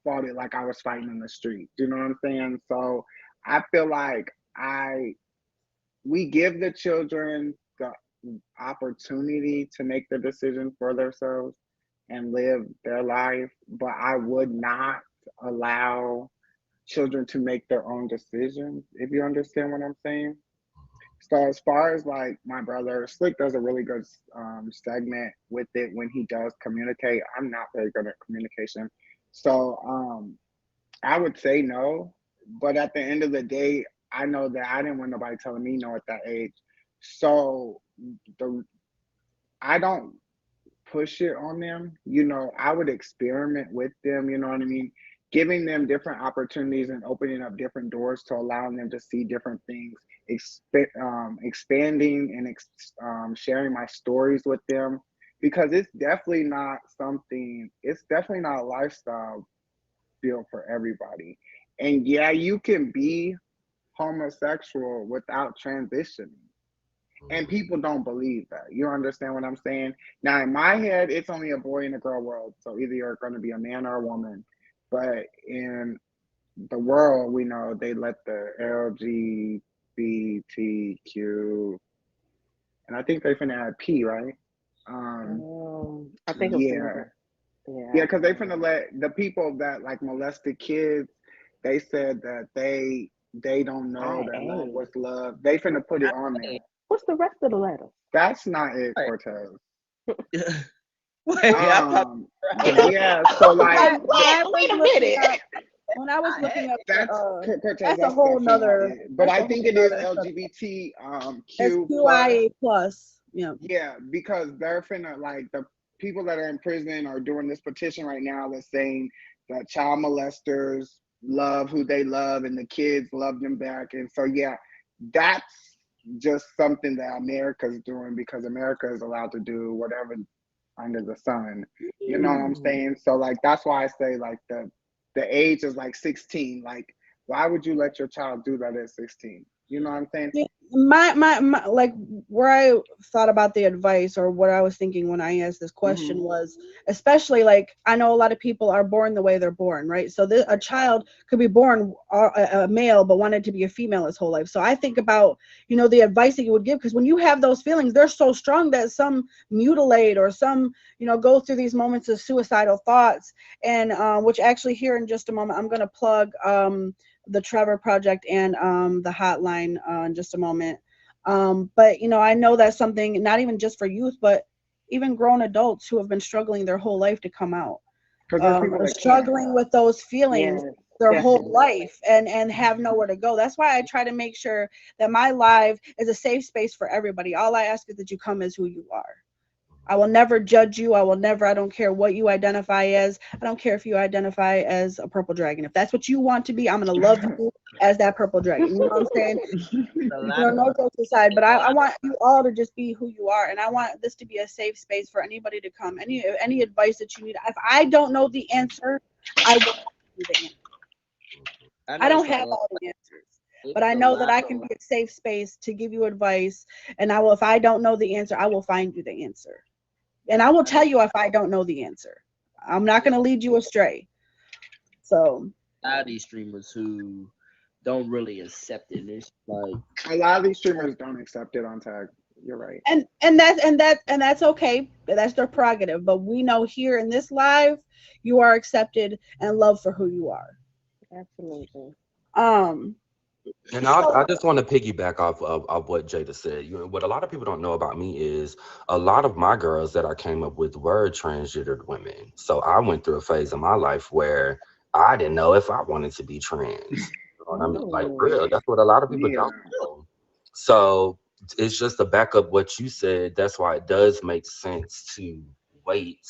I was fighting in the street. You know what I'm saying? So I feel like I we give the children the opportunity to make the decision for themselves and live their life, but I would not allow children to make their own decisions, if you understand what I'm saying. So as far as like my brother, Slick does a really good segment with it when he does communicate. I'm not very good at communication. So I would say no, but at the end of the day, I know that I didn't want nobody telling me no at that age. So the I don't push it on them. I would experiment with them, you know what I mean? Giving them different opportunities and opening up different doors to allowing them to see different things, expanding and sharing my stories with them because it's definitely not a lifestyle built for everybody. And yeah, you can be homosexual without transitioning. And people don't believe that. You understand what I'm saying? Now, in my head, it's only a boy and a girl world. So either you're going to be a man or a woman. But in the world, we know they let the LGBTQ, and I think they're finna add P, right? I think I'm seeing Yeah. that. Yeah. Yeah, because they finna let the people that like molested kids, they said that they don't know I that love A. was love. They finna put it on I there. What's the rest of the letter? That's not it, Cortez. Wait, Yeah, so like When I was looking up, that's Cortez, that's a whole definitely nother. not it. But I think it is LGBT Q plus. QIA plus. Yeah. Yeah, because they're finna like the people that are in prison are doing this petition right now that's saying that child molesters love who they love and the kids love them back. And so yeah, that's just something that America's doing because America is allowed to do whatever under the sun. You know what I'm saying? So like that's why I say like the age is like 16. Like why would you let your child do that at 16? You know what I'm saying? My like where I thought about the advice or what I was thinking when I asked this question was, especially like I know a lot of people are born the way they're born, right? So a child could be born a male but wanted to be a female his whole life. So I think about, you know, the advice that you would give, because when you have those feelings, they're so strong that some mutilate or some, you know, go through these moments of suicidal thoughts. And which actually here in just a moment I'm going to plug the Trevor Project and the Hotline in just a moment. But you know, I know that's something not even just for youth, but even grown adults who have been struggling their whole life to come out, struggling with those feelings their whole life and have nowhere to go. That's why I try to make sure that my live is a safe space for everybody. All I ask is that you come as who you are. I will never judge you. I don't care what you identify as. I don't care if you identify as a purple dragon. If that's what you want to be, I'm going to love you as that purple dragon. You know what I'm saying? No jokes aside, but I want you all to just be who you are. And I want this to be a safe space for anybody to come. Any advice that you need. If I don't know the answer, I will give you the answer. I don't have all the answers. But I know that I can be a safe space to give you advice. And if I don't know the answer, I will find you the answer. And I will tell you if I don't know the answer. I'm not going to lead you astray. So a lot of these streamers who don't really accept it. It's like a lot of these streamers don't accept it on tag. You're right. And that's okay. That's their prerogative. But we know here in this live, you are accepted and loved for who you are. Absolutely. And I just want to piggyback off of what Jada said. You know, what a lot of people don't know about me is a lot of my girls that I came up with were transgendered women. So I went through a phase of my life where I didn't know if I wanted to be trans. You know what I mean? Like, real. That's what a lot of people don't know. So it's just to back up what you said. That's why it does make sense to wait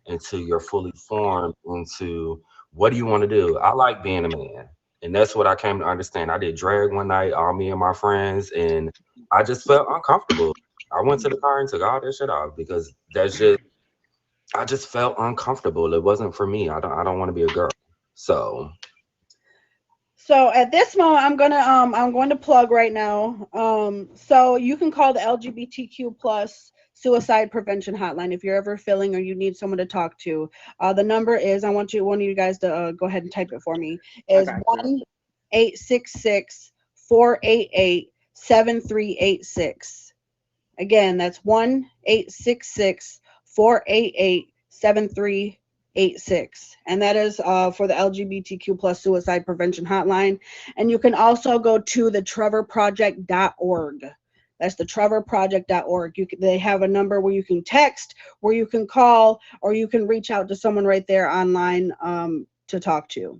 until you're fully formed into what do you want to do. I like being a man. And that's what I came to understand. I did drag one night, all me and my friends, and I just felt uncomfortable. I went to the car and took all that shit off because I just felt uncomfortable. It wasn't for me. I don't want to be a girl. So at this moment, I'm going to plug right now. So you can call the LGBTQ plus suicide prevention hotline if you're ever feeling or you need someone to talk to. The number is, I want one of you guys to go ahead and type it for me, is 1-866-488-7386. Again, that's 1-866-488-7386. And that is for the LGBTQ plus suicide prevention hotline. And you can also go to the trevorproject.org. That's the trevorproject.org. They have a number where you can text, where you can call, or you can reach out to someone right there online to talk to.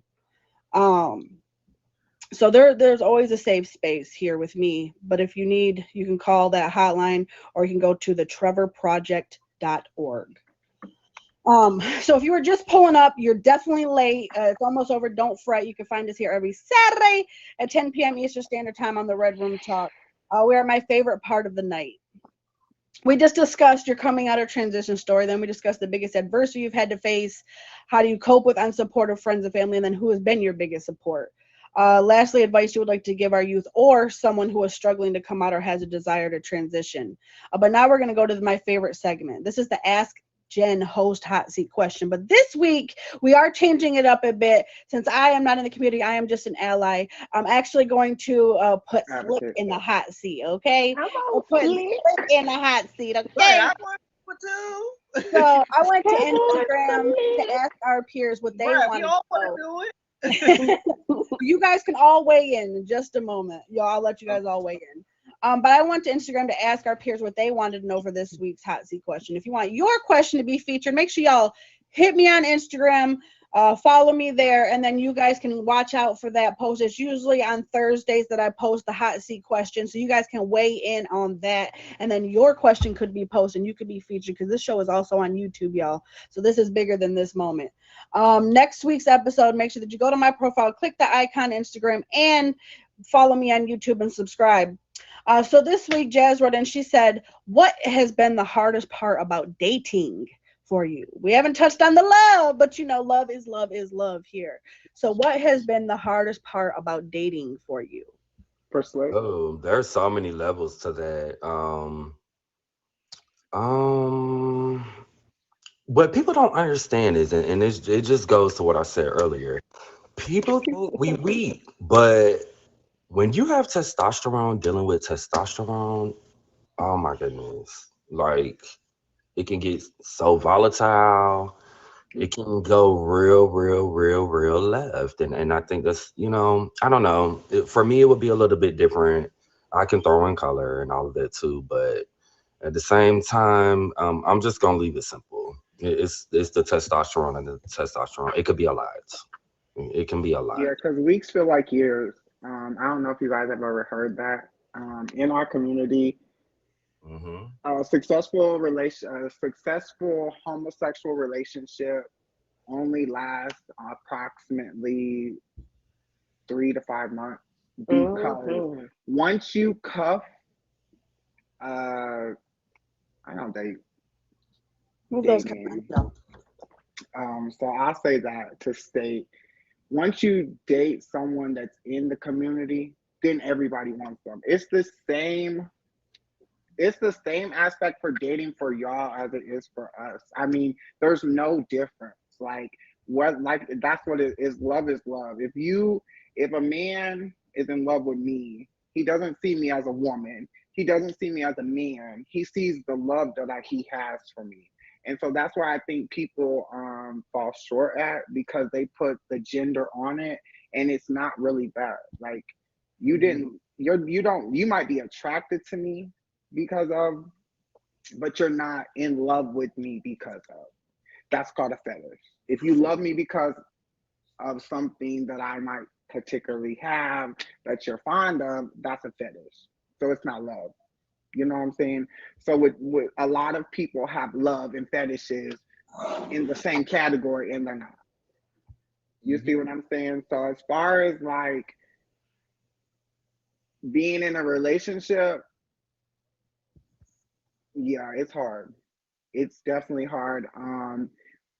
So there's always a safe space here with me. But if you need, you can call that hotline, or you can go to the trevorproject.org. So if you were just pulling up, you're definitely late. It's almost over. Don't fret. You can find us here every Saturday at 10 p.m. Eastern Standard Time on the Red Room Talk. We are my favorite part of the night. We just discussed your coming out of transition story. Then we discussed the biggest adversity you've had to face. How do you cope with unsupportive friends and family? And then who has been your biggest support? Lastly, advice you would like to give our youth or someone who is struggling to come out or has a desire to transition. But now we're going to go to my favorite segment. This is the Ask Jen host hot seat question. But this week we are changing it up a bit. Since I am not in the community, I am just an ally. I'm actually going to put Slick in the hot seat. Okay, I'll put Slick in the hot seat. Okay. Right, I want to. So I went to Instagram to ask our peers what they want to do it. You guys can all weigh in just a moment. I'll let you guys all weigh in. But I went to Instagram to ask our peers what they wanted to know for this week's hot seat question. If you want your question to be featured, make sure y'all hit me on Instagram, follow me there, and then you guys can watch out for that post. It's usually on Thursdays that I post the hot seat question, so you guys can weigh in on that, and then your question could be posted and you could be featured, because this show is also on YouTube, y'all. So this is bigger than this moment. Next week's episode, make sure that you go to my profile, click the icon Instagram, and follow me on YouTube and subscribe. So this week, Jazz wrote in, she said, what has been the hardest part about dating for you? We haven't touched on the love, but you know, love is love here. So what has been the hardest part about dating for you? For Slick. Oh, there's so many levels to that. Um, what people don't understand is, and it just goes to what I said earlier. People think we weak, but when you have testosterone, dealing with testosterone, oh my goodness, like it can get so volatile. It can go real left, and I think that's, I don't know. For me, it would be a little bit different. I can throw in color and all of that too, but at the same time, I'm just gonna leave it simple. It's the testosterone and the testosterone. It could be a lot. It can be a lot. Yeah, because weeks feel like years. I don't know if you guys have ever heard that. In our community, Hmm. a successful homosexual relationship only lasts approximately 3 to 5 months, because once you cuff, I don't date Move those dating. comments So I'll say that to state, once you date someone that's in the community, then everybody wants them. It's the same aspect for dating for y'all as it is for us. I mean, there's no difference. That's what it is. Love is love. If a man is in love with me, he doesn't see me as a woman. He doesn't see me as a man. He sees the love that he has for me. And so that's why I think people fall short at, because they put the gender on it, and it's not really that. Like, you might be attracted to me because of, but you're not in love with me because of. That's called a fetish. If you love me because of something that I might particularly have that you're fond of, that's a fetish. So it's not love. You know what I'm saying? So with a lot of people have love and fetishes in the same category, and they're not. You see what I'm saying? So as far as like being in a relationship, yeah, it's hard. It's definitely hard.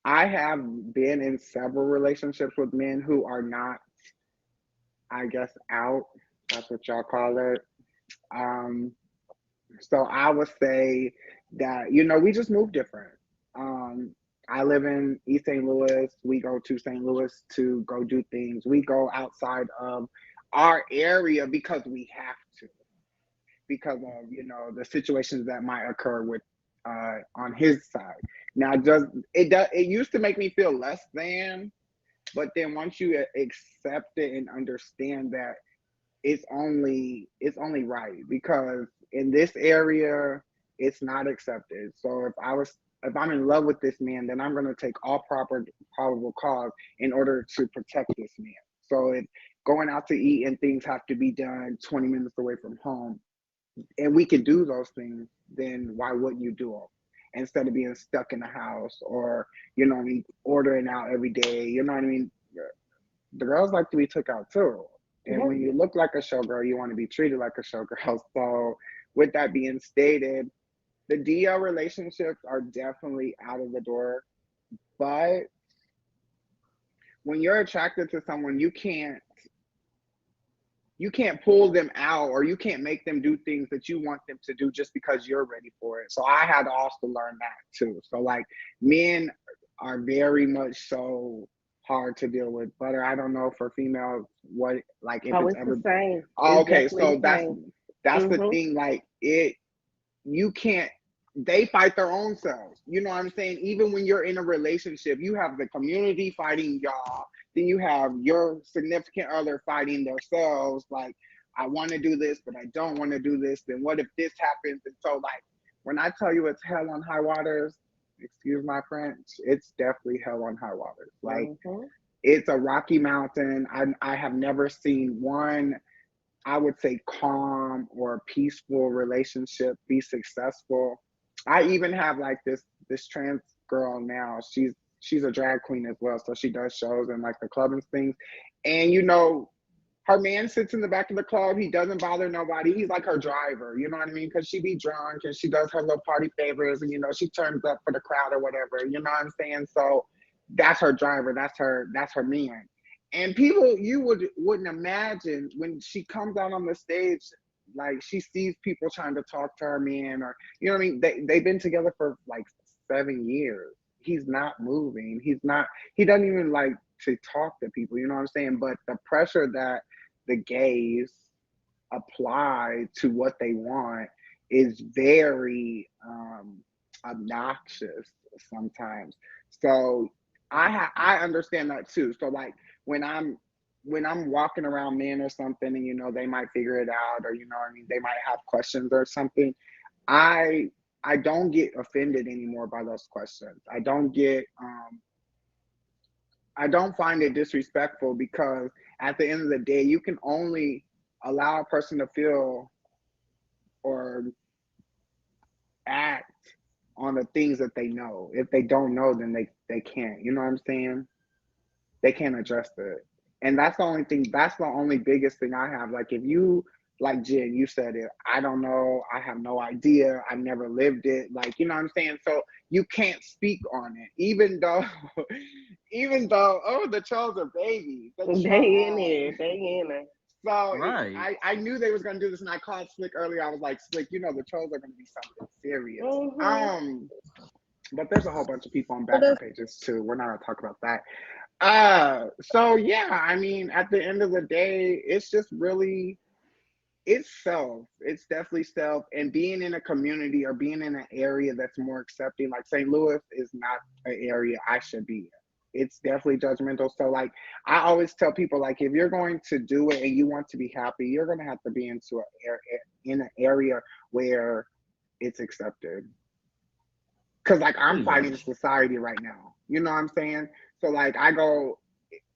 I have been in several relationships with men who are not, I guess, out. That's what y'all call it. Um, so I would say that, we just move different. Um, I live in East St. Louis. We go to St. Louis to go do things. We go outside of our area because we have to, because of, the situations that might occur with on his side. Now, it used to make me feel less than, but then once you accept it and understand that it's only right, because in this area it's not accepted. So if I'm in love with this man, then I'm going to take all probable cause in order to protect this man. So if going out to eat and things have to be done 20 minutes away from home, and we can do those things, then why wouldn't you do them? Instead of being stuck in the house, or, ordering out every day, the girls like to be took out too. And when you look like a showgirl, you want to be treated like a showgirl. So with that being stated, the DL relationships are definitely out of the door. But when you're attracted to someone, you can't pull them out, or you can't make them do things that you want them to do just because you're ready for it. So I had to also learn that too. So like, men are very much so hard to deal with. Butter, I don't know for females what, like, if it's ever. The same. Oh, It's okay, definitely so the that's same. the thing. Like, you can't. They fight their own selves. You know what I'm saying? Even when you're in a relationship, you have the community fighting y'all. Then you have your significant other fighting themselves. Like, I want to do this, but I don't want to do this. Then what if this happens? And so, like, when I tell you it's hell on high waters, excuse my French, it's definitely hell on high waters. Like, it's a rocky mountain. I have never seen one, I would say, calm or peaceful relationship be successful. I even have like this trans girl now. She's a drag queen as well, so she does shows and like the club and things. And her man sits in the back of the club. He doesn't bother nobody. He's like her driver. You know what I mean? Because she be drunk and she does her little party favors, and she turns up for the crowd or whatever. You know what I'm saying? So that's her driver. That's her man. And people, you wouldn't imagine when she comes out on the stage, like she sees people trying to talk to her man, or you know what I mean. They've been together for like 7 years. He's not moving. He doesn't even like to talk to people. You know what I'm saying? But the pressure that the gays apply to what they want is very obnoxious sometimes. So I understand that too. So like when I'm walking around men or something, and they might figure it out, or what I mean, they might have questions or something. I don't get offended anymore by those questions. I don't find it disrespectful, because at the end of the day, you can only allow a person to feel or act on the things that they know. If they don't know, then they can't. You know what I'm saying? They can't address it. And that's the only biggest thing I have. Like, if you, like Jen, you said it, I don't know, I have no idea, I never lived it. Like, you know what I'm saying? So you can't speak on it, even though, oh, the trolls are babies. They in there. So Right. I knew they was gonna do this, and I called Slick earlier. I was like, Slick, the trolls are gonna be something serious. But there's a whole bunch of people on backer pages too. We're not gonna talk about that. So yeah, I mean, at the end of the day, it's just really, it's self. It's definitely self. And being in a community or being in an area that's more accepting, like St. Louis is not an area I should be in. It's definitely judgmental. So like, I always tell people, like, if you're going to do it and you want to be happy, you're gonna have to be in an area where it's accepted. Cause like I'm fighting society right now. You know what I'm saying? So like I go,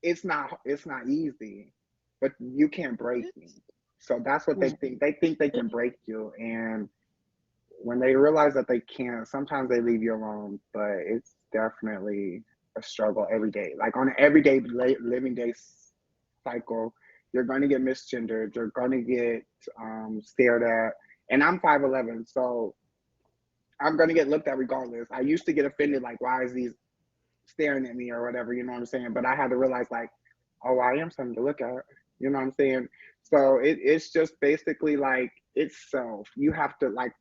it's not easy, but you can't break me. So that's what they think. They think they can break you, and when they realize that they can't, sometimes they leave you alone. But it's definitely a struggle every day. Like on an everyday living day cycle, you're going to get misgendered. You're going to get stared at. And I'm 5'11", so I'm going to get looked at regardless. I used to get offended, like, why is these staring at me or whatever, you know what I'm saying? But I had to realize, like, oh, I am something to look at, you know what I'm saying? So it's just basically like, it's self. You have to, like,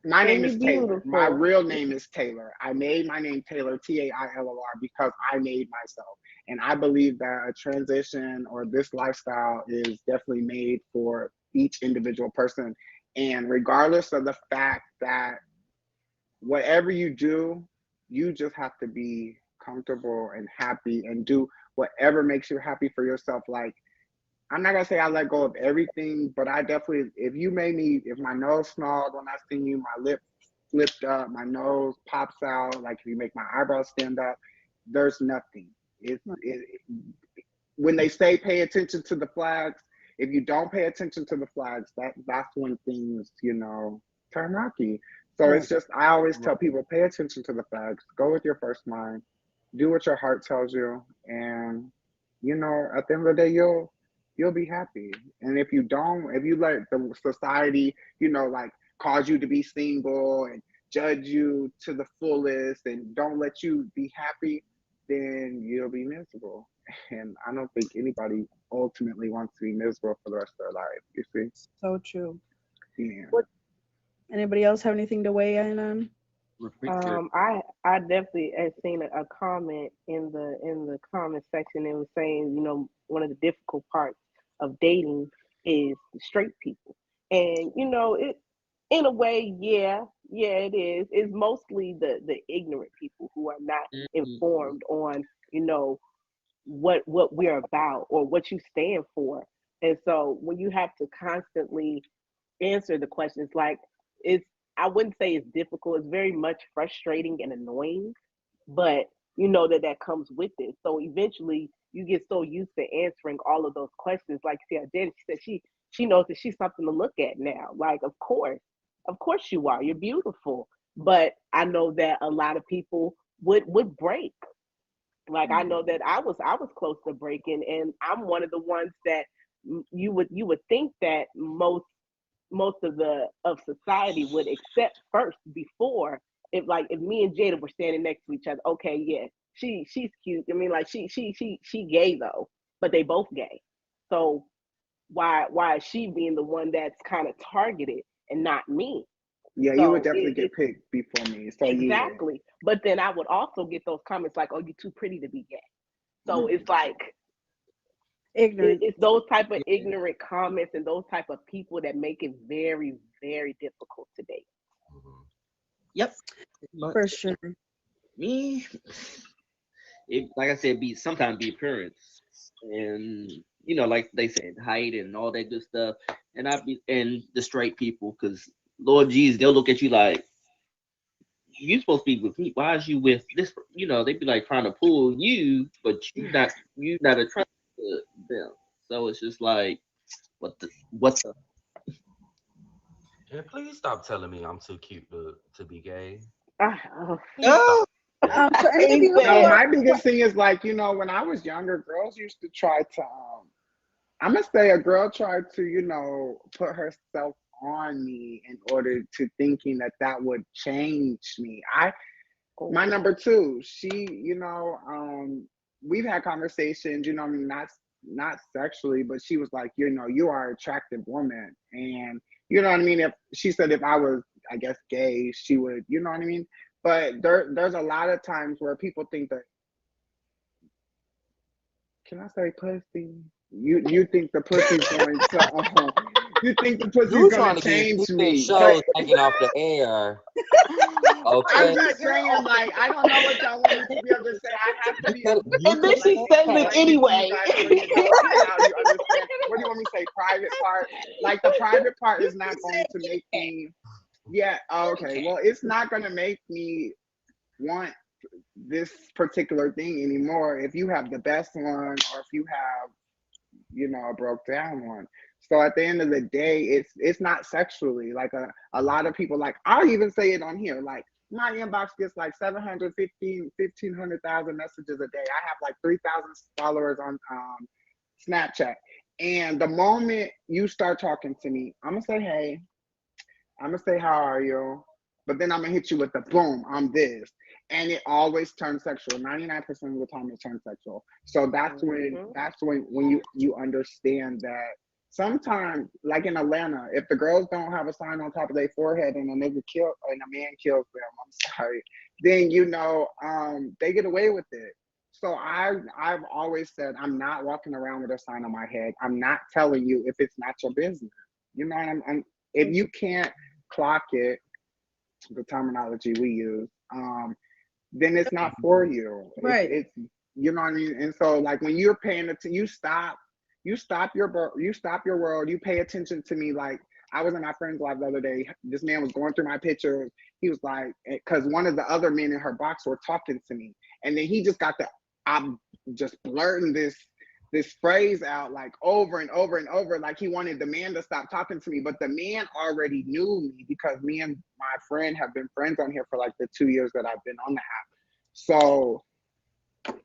my name is Taylor. My real name is Taylor. I made my name Taylor, Taillor, because I made myself. And I believe that a transition or this lifestyle is definitely made for each individual person. And regardless of the fact that whatever you do, you just have to be comfortable and happy and do whatever makes you happy for yourself. Like, I'm not gonna say I let go of everything, but I definitely, if my nose snarled when I seen you, my lip flipped up, my nose pops out, like if you make my eyebrows stand up, there's nothing. When they say pay attention to the flags, if you don't pay attention to the flags, that's when things, turn rocky. So it's just, I always tell people, pay attention to the flags, go with your first mind, do what your heart tells you, and at the end of the day, you'll be happy. And if you let the society, like cause you to be single and judge you to the fullest and don't let you be happy, then you'll be miserable. And I don't think anybody ultimately wants to be miserable for the rest of their life, you see? So true. Yeah. Anybody else have anything to weigh in on? I definitely had seen a comment in the comment section. It was saying, one of the difficult parts of dating is the straight people, and it, in a way, yeah, it is. It's mostly the ignorant people who are not informed on what we're about or what you stand for. And so when you have to constantly answer the questions, like it's, I wouldn't say it's difficult. It's very much frustrating and annoying, but you know that that comes with it. So eventually you get so used to answering all of those questions. Like see, Jen, she said she knows that she's something to look at now. Like of course you are. You're beautiful. But I know that a lot of people would break. Like I know that I was close to breaking, and I'm one of the ones that you would think that most of the of society would accept first before, if me and Jada were standing next to each other. Okay, yeah, she's cute. I mean, like she gay though, but they both gay. So why is she being the one that's kind of targeted and not me? Yeah, you would So definitely get picked before me. So yeah. exactly. But then I would also get those comments like, "Oh, you're too pretty to be gay." So it's like Ignorant. it's those type of ignorant comments and those type of people that make it very, very difficult to date. Mhm. Yep. For sure. Me, it like I said, sometimes be appearance, and like they said, height and all that good stuff, and the straight people, because Lord Jesus, they'll look at you like you supposed to be with me. Why is you with this? They'd be like trying to pull you, but you not attracted to them. So it's just like, what the. And please stop telling me I'm too cute to be gay. Ah, Please stop. So I any of hate you No, who that. are my biggest thing is like, when I was younger, girls used to try to I'm gonna say a girl tried to, put herself on me in order to thinking that that would change me. My Oh, number two, she, we've had conversations, I mean, not sexually, but she was like, you are an attractive woman. And you know what I mean? If she said if I was, I guess, gay, she would, you know what I mean? But there's a lot of times where people think that, can I say pussy? You think the pussy's going to you think the pussy's You gonna trying to get change this me. So show taken off the air. I'm Okay. just saying, like, I don't know what y'all want me to be able to say. I have to be able to You and then could explain she's say it saying it that. politely for you anyway. guys so now you understand. What do you want me to say? Private part? Like the private part is not going to make me yeah, okay. Well, it's not gonna make me want this particular thing anymore if you have the best one or if you have a broke down one. So at the end of the day, it's not sexually like a lot of people, like I'll even say it on here, like my inbox gets like 1,500,000 messages a day. I have like 3,000 followers on Snapchat, and the moment you start talking to me, I'm gonna say hey, I'm gonna say how are you, but then I'm gonna hit you with the boom, I'm this, and it always turns sexual. 99% of the time, it turns sexual. So Mhm. that's when you understand that sometimes, like in Atlanta, if the girls don't have a sign on top of their forehead and a man kills them, I'm sorry, then they get away with it. So I've always said I'm not walking around with a sign on my head. I'm not telling you if it's not your business. You know what if you can't clock it, the terminology we use, then it's not for you. right. It's you know what I mean. And so like when you're paying attention, you stop your world. You pay attention to me. Like I was in my friend's live the other day. This man was going through my pictures. He was like, because one of the other men in her box were talking to me, and then he just got I'm just blurting this phrase out like over and over and over, like he wanted the man to stop talking to me, but the man already knew me because me and my friend have been friends on here for like the 2 years that I've been on the app. So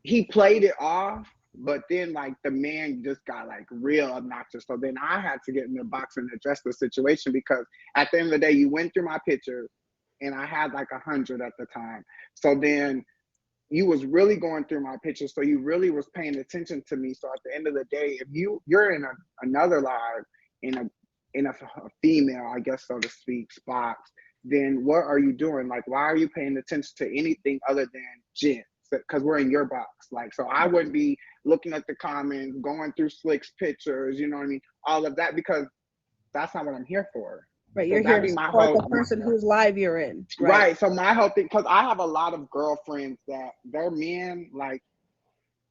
he played it off, but then like the man just got like real obnoxious. So then I had to get in the box and address the situation, because at the end of the day, you went through my pictures and I had like 100 at the time. So then you was really going through my pictures, so you really was paying attention to me. So at the end of the day, if you're in another live in a female, I guess so to speak, box, then what are you doing? Like, why are you paying attention to anything other than gents? Because we're in your box. Like, so I wouldn't be looking at the comments, going through Slick's pictures, you know what I mean? All of that, because that's not what I'm here for. Right. So You're here that'd to be my support whole the person whose live you're in. right. So my whole thing, because I have a lot of girlfriends that their men, like,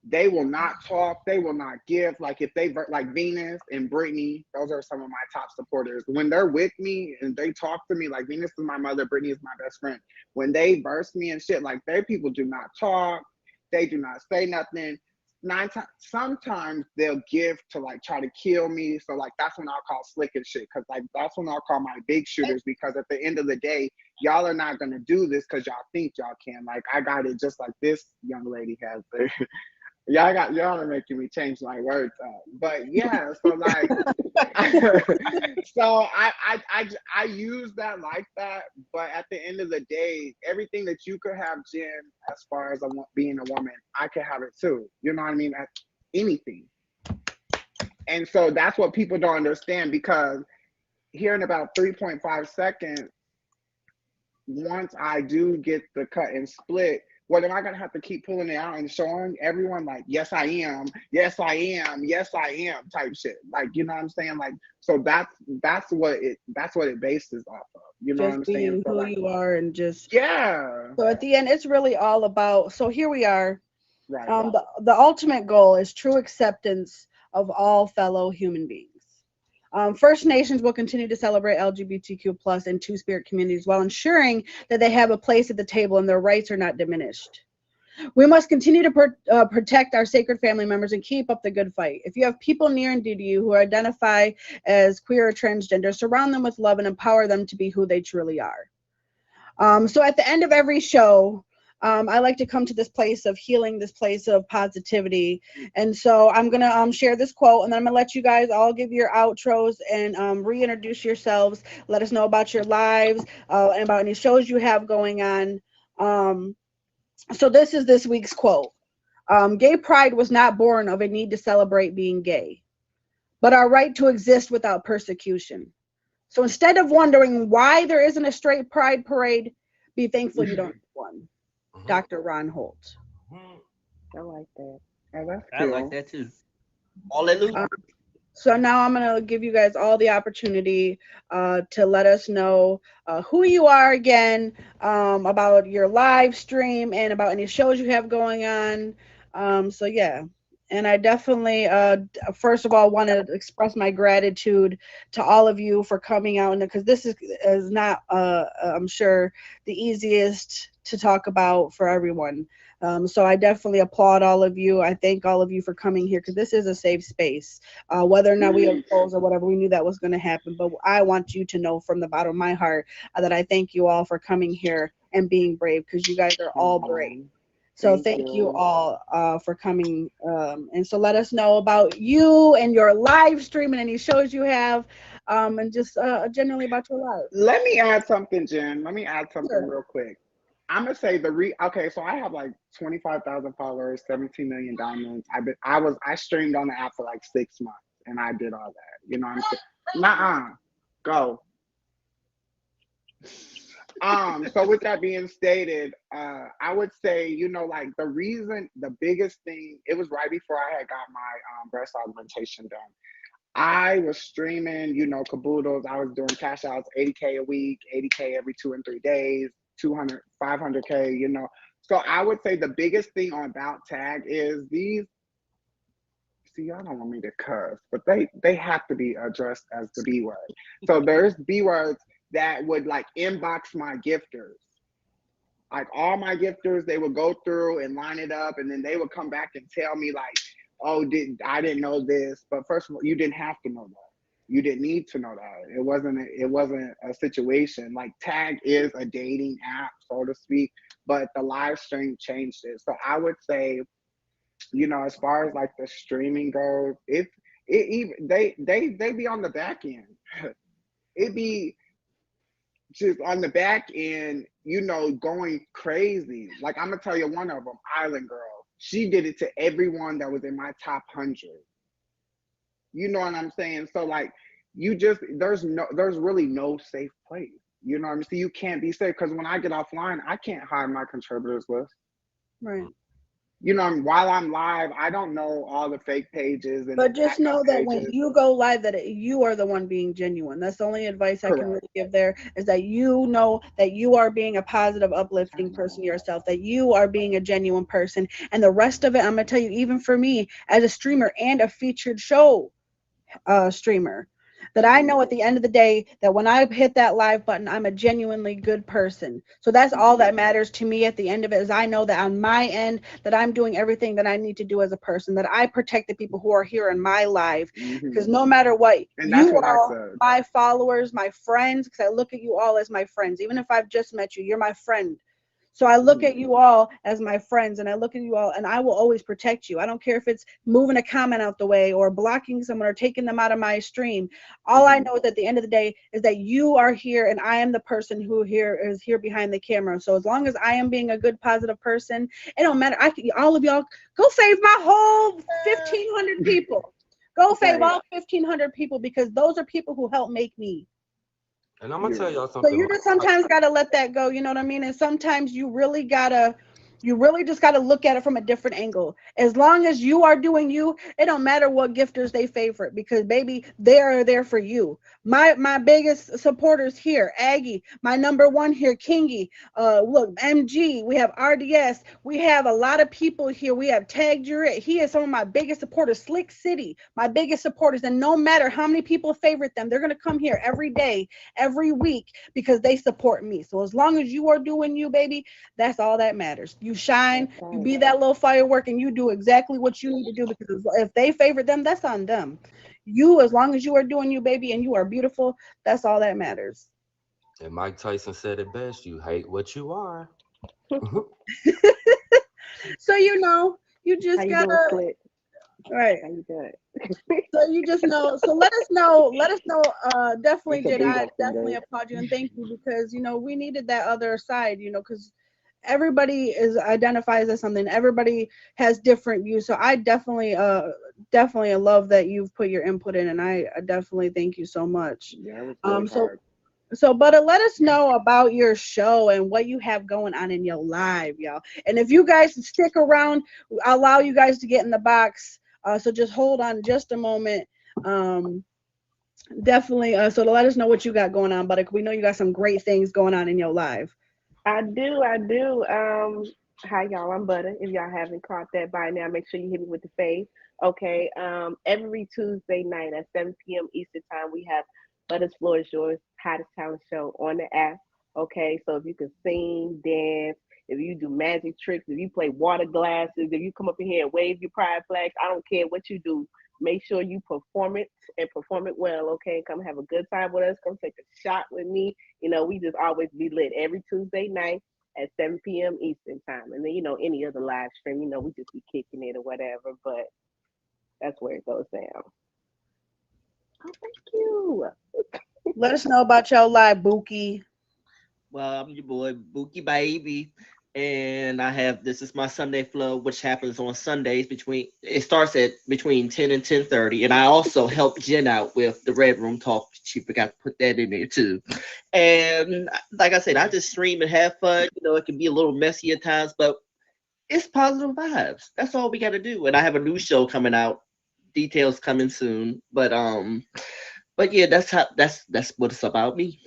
They will not talk. They will not give. Like if they like Venus and Brittany, those are some of my top supporters. When they're with me and they talk to me, like Venus is my mother, Brittany is my best friend. When they verse me and shit, like their people do not talk. They do not say nothing. Sometimes they'll give to like try to kill me. So like that's when I'll call slick and shit. Cause like that's when I'll call my big shooters, because at the end of the day, y'all are not gonna do this because y'all think y'all can. Like I got it just like this young lady has there. Y'all are making me change my words up. But yeah, so like so I use that like that, but at the end of the day, everything that you could have, Jen, as far as being a woman, I could have it too. You know what I mean? Anything. And so that's what people don't understand, because here in about 3.5 seconds, once I do get the cut and split, what am I gonna have to keep pulling it out and showing everyone like, yes I am, yes I am, yes I am type shit? Like, you know what I'm saying? Like, so that's what it bases off of. You know what I'm Just saying? being So who like, you are and just yeah, so at the end it's really all about, so here we are. right. The ultimate goal is true acceptance of all fellow human beings. First Nations will continue to celebrate LGBTQ plus and two-spirit communities while ensuring that they have a place at the table and their rights are not diminished. We must continue to protect our sacred family members and keep up the good fight. If you have people near and dear to you who identify as queer or transgender, surround them with love and empower them to be who they truly are. So at the end of every show, I like to come to this place of healing, this place of positivity. And so I'm going to share this quote, and then I'm going to let you guys all give your outros and reintroduce yourselves. Let us know about your lives and about any shows you have going on. So this is this week's quote. Gay pride was not born of a need to celebrate being gay, but our right to exist without persecution. So instead of wondering why there isn't a straight pride parade, be thankful you don't have one. Dr. Ron Holt. I like that. Oh, that's I cool. like that too. Hallelujah. So now I'm going to give you guys all the opportunity to let us know who you are again, about your live stream, and about any shows you have going on. So yeah. And I definitely, first of all, want to express my gratitude to all of you for coming out, because this is not, I'm sure, the easiest to talk about for everyone. So I definitely applaud all of you. I thank all of you for coming here, because this is a safe space. Whether or not we have polls or whatever, we knew that was going to happen. But I want you to know from the bottom of my heart that I thank you all for coming here and being brave, because you guys are all brave. So thank you all for coming. And so let us know about you and your live stream and any shows you have, and just generally about your life. Let me add something, Jen. Let me add something Sure. real quick. I'm gonna say okay, so I have like 25,000 followers, 17 million downloads. I streamed on the app for like 6 months, and I did all that. You know what I'm saying? Nuh-uh. Go. So with that being stated, I would say, you know, like the biggest thing, it was right before I had got my breast augmentation done. I was streaming, you know, caboodles. I was doing cash outs, 80K a week, 80K every 2 and 3 days, 200, 500K, you know. So I would say the biggest thing on About Tag is these, see, y'all don't want me to cuss, but they have to be addressed as the B word. So there's B words that would like inbox my gifters. Like all my gifters, they would go through and line it up, and then they would come back and tell me like, oh, I didn't know this. But first of all, you didn't have to know that. You didn't need to know that. It wasn't a situation. Like Tag is a dating app, so to speak, but the live stream changed it. So I would say, you know, as far as like the streaming goes, they be on the back end. It be just on the back end, you know, going crazy. Like I'm gonna tell you one of them, Island Girl. She did it to everyone that was in my top 100. You know what I'm saying? So like, there's really no safe place. You know what I'm saying? You can't be safe, because when I get offline, I can't hide my contributors list. Right. you know, while I'm live, I don't know all the fake pages and the But just backup know that when pages. you go live, that you are the one being genuine. That's the only advice I can Correct. really give there, is that you know that you are being a positive, uplifting person yourself, that you are being a genuine person. And the rest of it, I'm going to tell you, even for me as a streamer and a featured show streamer, that I know at the end of the day that when I hit that live button, I'm a genuinely good person. So that's all that matters to me at the end of it, is I know that on my end that I'm doing everything that I need to do as a person, that I protect the people who are here in my live. Because Hmm. no matter what, And that's you what I all, said. my followers, my friends, because I look at you all as my friends. Even if I've just met you, you're my friend. So I look Hmm. at you all as my friends, and I look at you all, and I will always protect you. I don't care if it's moving a comment out the way or blocking someone or taking them out of my stream. All I Hmm. know is at the end of the day is that you are here, and I am the person who here is here behind the camera. So as long as I am being a good, positive person, it don't matter. I can, all of y'all, go save my whole 1,500 people. Go save Right. all 1,500 people, because those are people who help make me. And I'm gonna tell Yeah. y'all So something. you just sometimes got to let that go, you know what I mean? And sometimes you really just got to look at it from a different angle. As long as you are doing you, it don't matter what gifters they favorite, because baby, they are there for you. My biggest supporters here, Aggie, my number one here, Kingy, look, MG, we have RDS, we have a lot of people here. We have Tag Juret. He is some of my biggest supporters. Slick City, my biggest supporters. And no matter how many people favorite them, they're gonna come here every day, every week, because they support me. So as long as you are doing you, baby, that's all that matters. You shine, That's you right. be that little firework, and you do exactly what you need to do, because if they favorite them, that's on them. You, as long as you are doing you, baby, and you are beautiful, that's all that matters. And Mike Tyson said it best: "You hate what you are." So you How just you doing, gotta, Slick? right. How you doing? So you just know. So let us know. Definitely It's a did. big I open definitely day. applaud you and thank you, because we needed that other side. Because everybody is identifies as something. Everybody has different views. So I definitely love that you've put your input in, and I definitely thank you so much. Yeah, it was really So hard. but let us know about your show and what you have going on in your live, y'all. And if you guys stick around, I'll allow you guys to get in the box. So just hold on just a moment. Um, Definitely. So to let us know what you got going on, but we know you got some great things going on in your live. I do, I do. Hi y'all, I'm Butter. If y'all haven't caught that by now, make sure you hit me with the fave. Okay. Every Tuesday night at 7 p.m. Eastern time, we have Butter's Floor is Yours, hottest talent show on the app. Okay, so if you can sing, dance, if you do magic tricks, if you play water glasses, if you come up in here and wave your pride flags, I don't care what you do. Make sure you perform it and perform it well. Okay, come have a good time with us. Come take a shot with me. We just always be lit every Tuesday night at 7 p.m. Eastern time. And then, any other live stream, we just be kicking it or whatever, but that's where it goes down. Oh, thank you. Let us know about your live, Buki. Well, I'm your boy Bookie Baby, and I have this is my Sunday flow, which happens on Sundays it starts at between 10 and 10:30, and I also help Jen out with the Red Room Talk. She forgot to put that in there too. And like I said, I just stream and have fun. It can be a little messy at times, but it's positive vibes. That's all we got to do. And I have a new show coming out. Details coming soon, but yeah, that's what it's about me.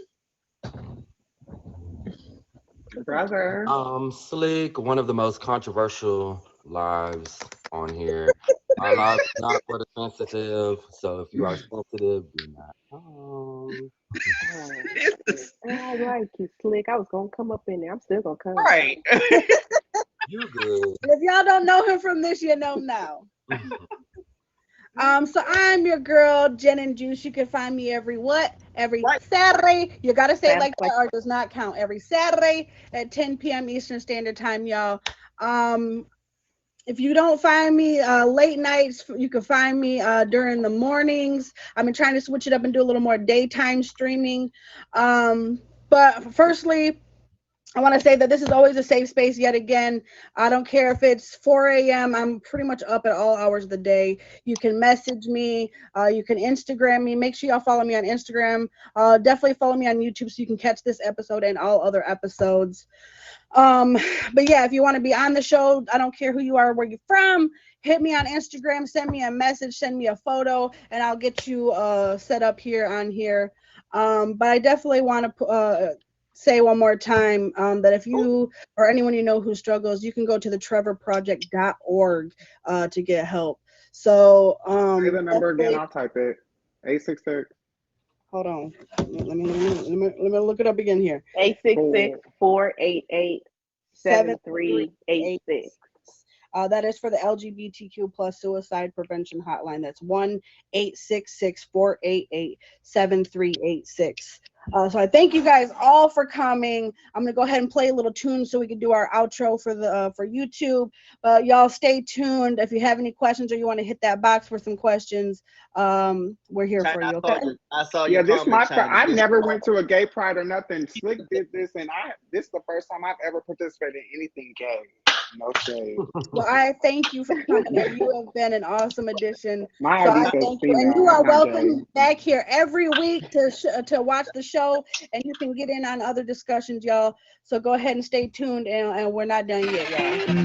Brother. Slick, one of the most controversial lives on here. Our lives are not for the sensitive, so if you are sensitive, do not come. Oh, I like you, Slick. I was going to come up in there. I'm still going to come. Right. You good? If y'all don't know him from this, you know now. So I'm your girl, Jen and Juice. You can find me every what? Every Right. Saturday. You gotta say it Sounds like like that, or it does not count. Every Saturday at 10 p.m. Eastern Standard Time, y'all. Um, if you don't find me late nights, you can find me during the mornings. I've been trying to switch it up and do a little more daytime streaming. But firstly, I want to say that this is always a safe space yet again. I don't care if it's 4 a.m. I'm pretty much up at all hours of the day. You can message me. You can Instagram me. Make sure y'all follow me on Instagram. Definitely follow me on YouTube so you can catch this episode and all other episodes. Um, but yeah, if you want to be on the show, I don't care who you are, where you're from, hit me on Instagram, send me a message, send me a photo, and I'll get you set up here on here. But I definitely want to say one more time that if you or anyone you know who struggles, you can go to the trevorproject.org to get help. So Say the number again. I'll type it. 866. hold on, let me look it up again here. 866-488-7386. That is for the LGBTQ plus suicide prevention hotline. That's 1-866-488-7386. So I thank you guys all for coming. I'm gonna go ahead and play a little tune so we can do our outro for the for YouTube. Y'all stay tuned. If you have any questions or you want to hit that box for some questions, we're here for you. Okay. I saw Yeah, your this my comment, China. I never went to a gay pride or nothing. Slick did this, and this is the first time I've ever participated in anything gay. No shade. Well, I thank you for coming. You have been an awesome addition. My So ID I says thank you, and female. you are I'm not gay. welcome back here every week to watch the show, and you can get in on other discussions, y'all. So go ahead and stay tuned, and we're not done yet, y'all.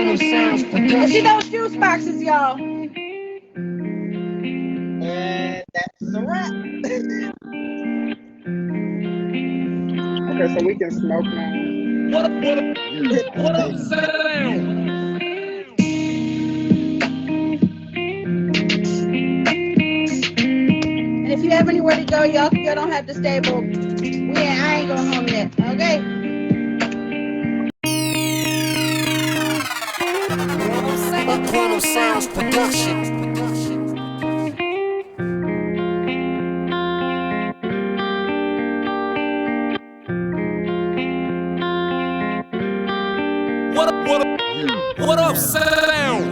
Let's see those juice boxes, y'all. And that's a wrap. Okay, so we can smoke now. What up, sound? And if you have anywhere to go, y'all don't have to stay, but I ain't going home yet. Okay. Upclose Sounds Production. What up, sound?